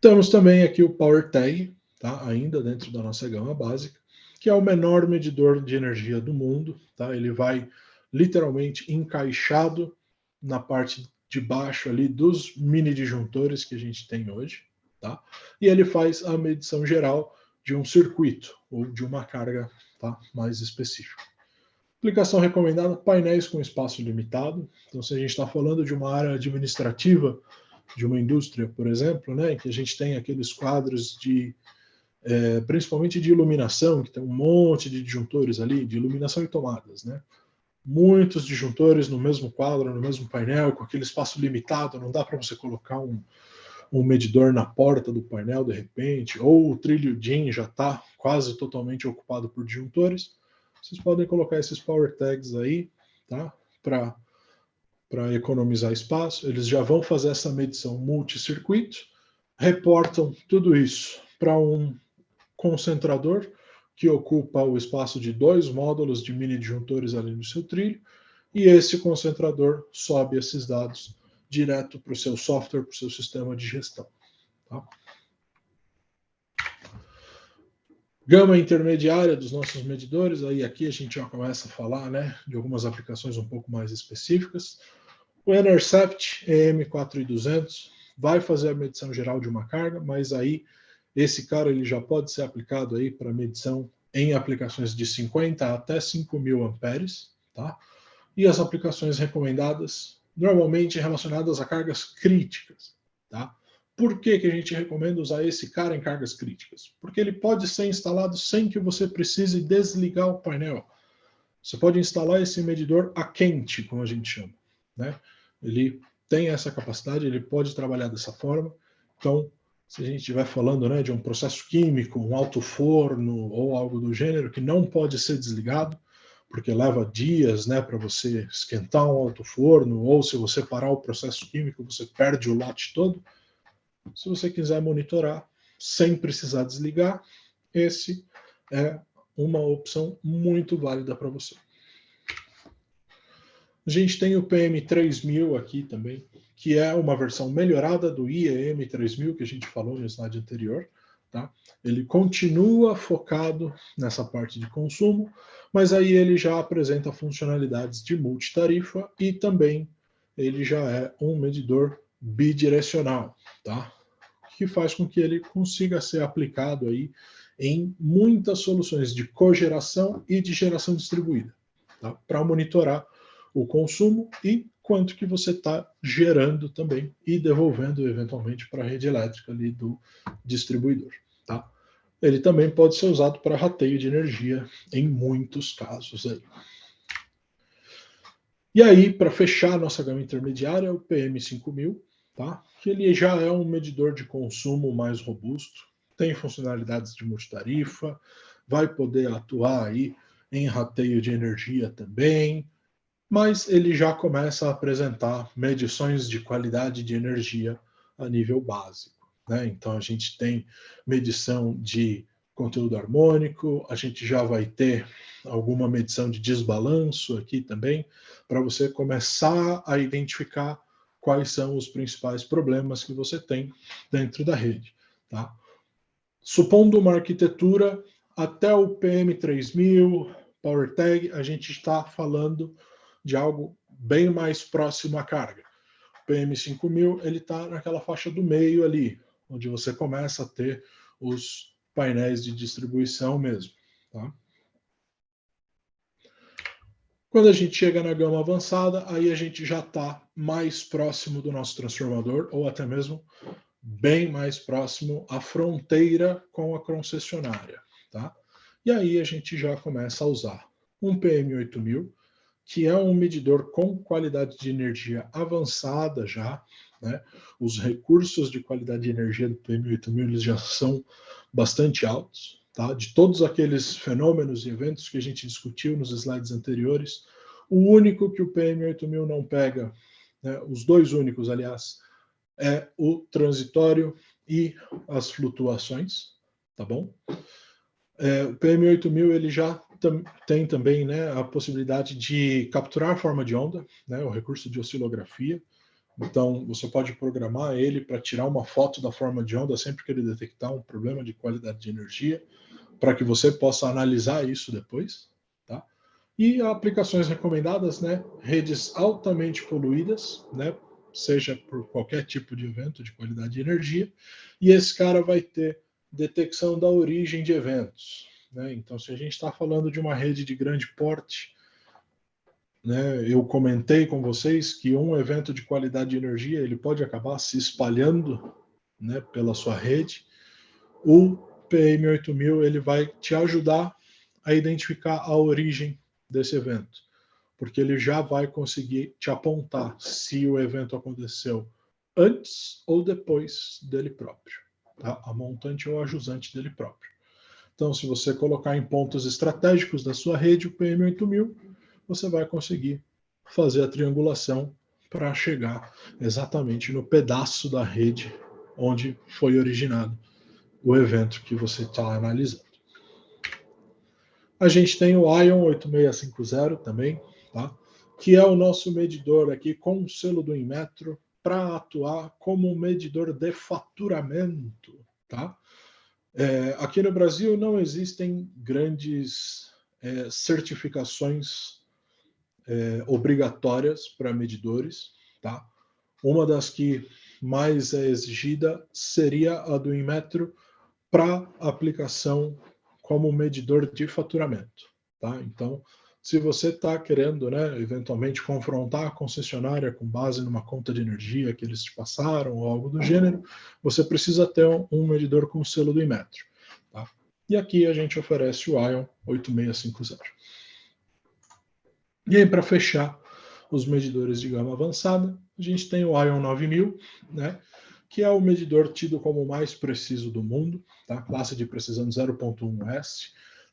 Temos também aqui o PowerTag, tá? Ainda dentro da nossa gama básica, que é o menor medidor de energia do mundo, tá? Ele vai literalmente encaixado na parte de baixo ali dos mini disjuntores que a gente tem hoje, tá? E ele faz a medição geral de um circuito ou de uma carga, tá? Mais específica. Aplicação recomendada: painéis com espaço limitado. Então, se a gente está falando de uma área administrativa de uma indústria, por exemplo, né, que a gente tem aqueles quadros de, principalmente de iluminação, que tem um monte de disjuntores ali, de iluminação e tomadas, né? Muitos disjuntores no mesmo quadro, no mesmo painel, com aquele espaço limitado, não dá para você colocar um medidor na porta do painel de repente, ou o trilho DIN já está quase totalmente ocupado por disjuntores. Vocês podem colocar esses power tags aí, tá? Para economizar espaço. Eles já vão fazer essa medição multicircuito, reportam tudo isso para um concentrador que ocupa o espaço de 2 módulos de mini disjuntores ali no seu trilho, e esse concentrador sobe esses dados direto para o seu software, para o seu sistema de gestão. Tá? Gama intermediária dos nossos medidores, aí aqui a gente já começa a falar, né, de algumas aplicações um pouco mais específicas. O Enercept EM4200 vai fazer a medição geral de uma carga, mas aí esse cara ele já pode ser aplicado aí para medição em aplicações de 50 até 5.000 amperes, tá? E as aplicações recomendadas normalmente relacionadas a cargas críticas, tá? Por que que a gente recomenda usar esse cara em cargas críticas? Porque ele pode ser instalado sem que você precise desligar o painel. Você pode instalar esse medidor a quente, como a gente chama, né? Ele tem essa capacidade, ele pode trabalhar dessa forma. Então, se a gente estiver falando, né, de um processo químico, um alto forno ou algo do gênero que não pode ser desligado, porque leva dias, né, para você esquentar um alto forno, ou se você parar o processo químico, você perde o lote todo. Se você quiser monitorar sem precisar desligar, esse é uma opção muito válida para você. A gente tem o PM3000 aqui também, que é uma versão melhorada do IEM3000 que a gente falou no slide anterior. Tá? Ele continua focado nessa parte de consumo, mas aí ele já apresenta funcionalidades de multitarifa e também ele já é um medidor bidirecional, tá? Que faz com que ele consiga ser aplicado aí em muitas soluções de cogeração e de geração distribuída, tá? Para monitorar o consumo e quanto que você está gerando também e devolvendo eventualmente para a rede elétrica ali do distribuidor. Tá? Ele também pode ser usado para rateio de energia em muitos casos aí. E aí, para fechar a nossa gama intermediária, o PM5000, tá? Que ele já é um medidor de consumo mais robusto, tem funcionalidades de multitarifa, vai poder atuar aí em rateio de energia também, mas ele já começa a apresentar medições de qualidade de energia a nível básico, né? Então a gente tem medição de conteúdo harmônico, a gente já vai ter alguma medição de desbalanço aqui também, para você começar a identificar quais são os principais problemas que você tem dentro da rede, tá? Supondo uma arquitetura até o PM3000, PowerTag, a gente está falando de algo bem mais próximo à carga. PM5000 ele está naquela faixa do meio ali, onde você começa a ter os painéis de distribuição mesmo. Tá? Quando a gente chega na gama avançada, aí a gente já está mais próximo do nosso transformador, ou até mesmo bem mais próximo à fronteira com a concessionária. Tá? E aí a gente já começa a usar um PM8000, que é um medidor com qualidade de energia avançada já, né? Os recursos de qualidade de energia do PM8000 eles já são bastante altos, tá? De todos aqueles fenômenos e eventos que a gente discutiu nos slides anteriores, o único que o PM8000 não pega, né? Os dois únicos, aliás, é o transitório e as flutuações, tá bom? O PM8000 ele já tem também, né, a possibilidade de capturar a forma de onda, né, o recurso de oscilografia. Então, você pode programar ele para tirar uma foto da forma de onda sempre que ele detectar um problema de qualidade de energia, para que você possa analisar isso depois. Tá? E aplicações recomendadas, né, redes altamente poluídas, né, seja por qualquer tipo de evento de qualidade de energia, e esse cara vai ter detecção da origem de eventos. Né? Então, se a gente está falando de uma rede de grande porte, né, eu comentei com vocês que um evento de qualidade de energia ele pode acabar se espalhando, né, pela sua rede. O PM8000 ele vai te ajudar a identificar a origem desse evento, porque ele já vai conseguir te apontar se o evento aconteceu antes ou depois dele próprio, tá? A montante ou a jusante dele próprio. Então, se você colocar em pontos estratégicos da sua rede o PM8000, você vai conseguir fazer a triangulação para chegar exatamente no pedaço da rede onde foi originado o evento que você está analisando. A gente tem o ION 8650 também, tá? Que é o nosso medidor aqui com o selo do Inmetro para atuar como medidor de faturamento, tá? Aqui no Brasil não existem grandes certificações obrigatórias para medidores, tá? Uma das que mais é exigida seria a do Inmetro para aplicação como medidor de faturamento, tá? Então, se você está querendo, né, eventualmente confrontar a concessionária com base numa conta de energia que eles te passaram ou algo do gênero, você precisa ter um medidor com o selo do Inmetro, tá? E aqui a gente oferece o ION 8650. E aí, para fechar os medidores de gama avançada, a gente tem o ION 9000, né, que é o medidor tido como o mais preciso do mundo, tá? Classe de precisão 0.1S.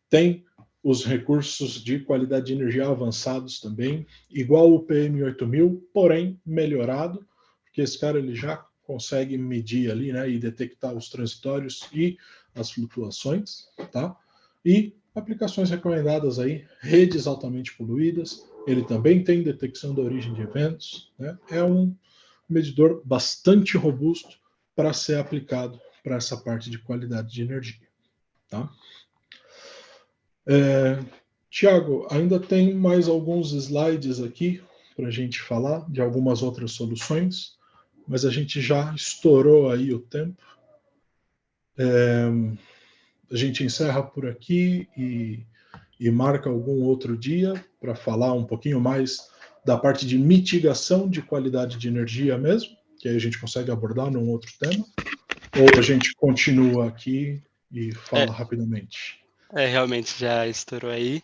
Tem os recursos de qualidade de energia avançados também, igual o PM8000, porém melhorado, porque esse cara ele já consegue medir ali, né, e detectar os transitórios e as flutuações, tá? E aplicações recomendadas aí, redes altamente poluídas, ele também tem detecção da origem de eventos, né? É um medidor bastante robusto para ser aplicado para essa parte de qualidade de energia, tá? Tiago, ainda tem mais alguns slides aqui para a gente falar de algumas outras soluções, mas a gente já estourou aí o tempo. A gente encerra por aqui e marca algum outro dia para falar um pouquinho mais da parte de mitigação de qualidade de energia mesmo, que aí a gente consegue abordar num outro tema, ou a gente continua aqui e fala rapidamente? Realmente já estourou aí.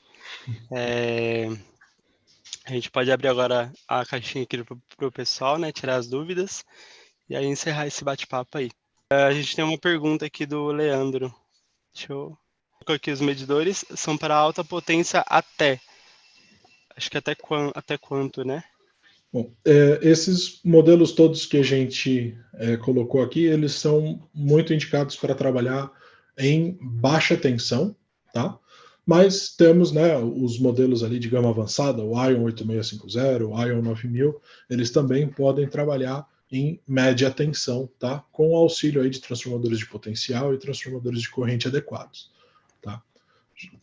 A gente pode abrir agora a caixinha aqui para o pessoal, né, tirar as dúvidas e aí encerrar esse bate-papo aí. A gente tem uma pergunta aqui do Leandro. Deixa eu colocar aqui, os medidores são para alta potência até. Acho que até quanto, né? Bom, esses modelos todos que a gente colocou aqui, eles são muito indicados para trabalhar em baixa tensão, tá? Mas temos, né, os modelos ali de gama avançada, o ION 8650, o ION 9000, eles também podem trabalhar em média tensão, tá? Com o auxílio aí de transformadores de potencial e transformadores de corrente adequados, tá?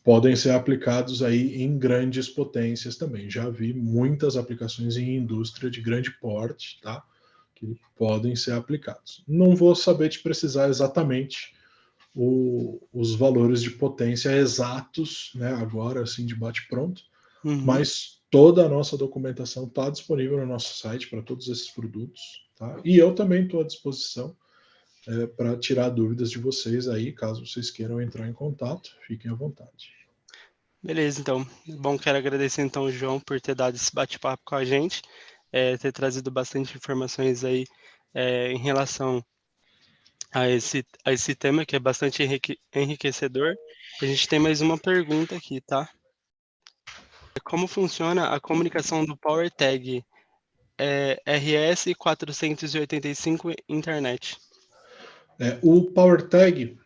Podem ser aplicados aí em grandes potências também. Já vi muitas aplicações em indústria de grande porte, tá? que podem ser aplicados. Não vou saber te precisar exatamente os valores de potência exatos, né, agora assim de bate-pronto, mas toda a nossa documentação está disponível no nosso site para todos esses produtos, tá? E eu também estou à disposição para tirar dúvidas de vocês aí, caso vocês queiram entrar em contato, fiquem à vontade. Beleza, então. Bom, quero agradecer então o João por ter dado esse bate-papo com a gente, ter trazido bastante informações aí em relação a esse tema que é bastante enriquecedor. A gente tem mais uma pergunta aqui, tá? Como funciona a comunicação do PowerTag RS485 internet? O PowerTag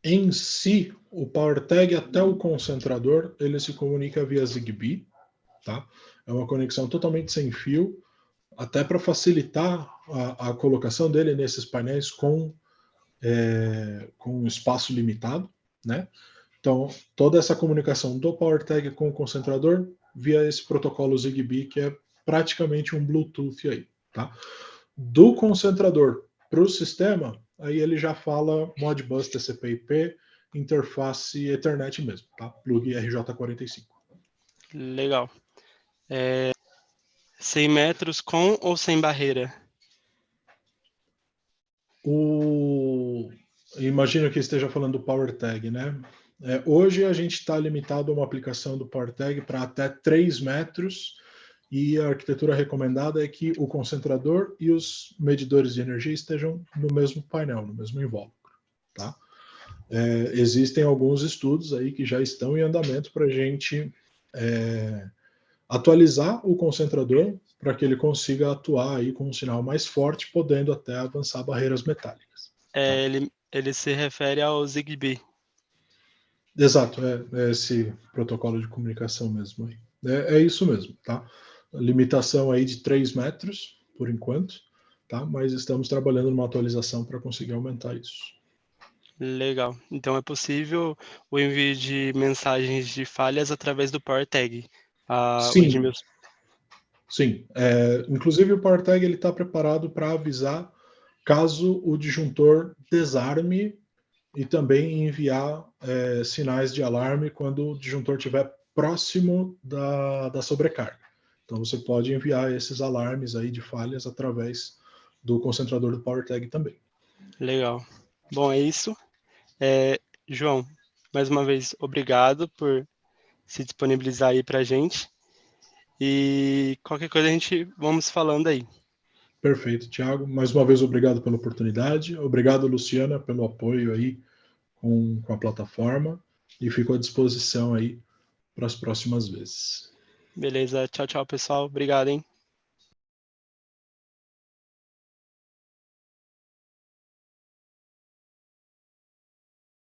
em si, o PowerTag até o concentrador, ele se comunica via Zigbee, tá? É uma conexão totalmente sem fio, até para facilitar a colocação dele nesses painéis com espaço limitado, né? Então, toda essa comunicação do PowerTag com o concentrador via esse protocolo Zigbee, que é praticamente um Bluetooth aí, tá? Do concentrador para o sistema, aí ele já fala Modbus TCP/IP, interface Ethernet mesmo, tá? Plug RJ45. Legal. 100 metros com ou sem barreira? Imagino que esteja falando do PowerTag, né? Hoje a gente está limitado a uma aplicação do PowerTag para até 3 metros e a arquitetura recomendada é que o concentrador e os medidores de energia estejam no mesmo painel, no mesmo invólucro, tá? Existem alguns estudos aí que já estão em andamento para a gente atualizar o concentrador para que ele consiga atuar aí com um sinal mais forte, podendo até avançar barreiras metálicas. Ele se refere ao Zigbee. Exato, é esse protocolo de comunicação mesmo aí. É isso mesmo, tá? Limitação aí de 3 metros, por enquanto, tá? Mas estamos trabalhando numa atualização para conseguir aumentar isso. Legal. Então é possível o envio de mensagens de falhas através do PowerTag. Sim, sim. Inclusive o PowerTag ele está preparado para avisar caso o disjuntor desarme e também enviar sinais de alarme quando o disjuntor estiver próximo da sobrecarga. Então você pode enviar esses alarmes aí de falhas através do concentrador do PowerTag também. Legal. Bom, é isso. João, mais uma vez, obrigado por se disponibilizar aí para a gente. E qualquer coisa a gente vamos falando aí. Perfeito, Thiago. Mais uma vez, obrigado pela oportunidade. Obrigado, Luciana, pelo apoio aí com a plataforma. E fico à disposição aí para as próximas vezes. Beleza, tchau, tchau, pessoal. Obrigado, hein?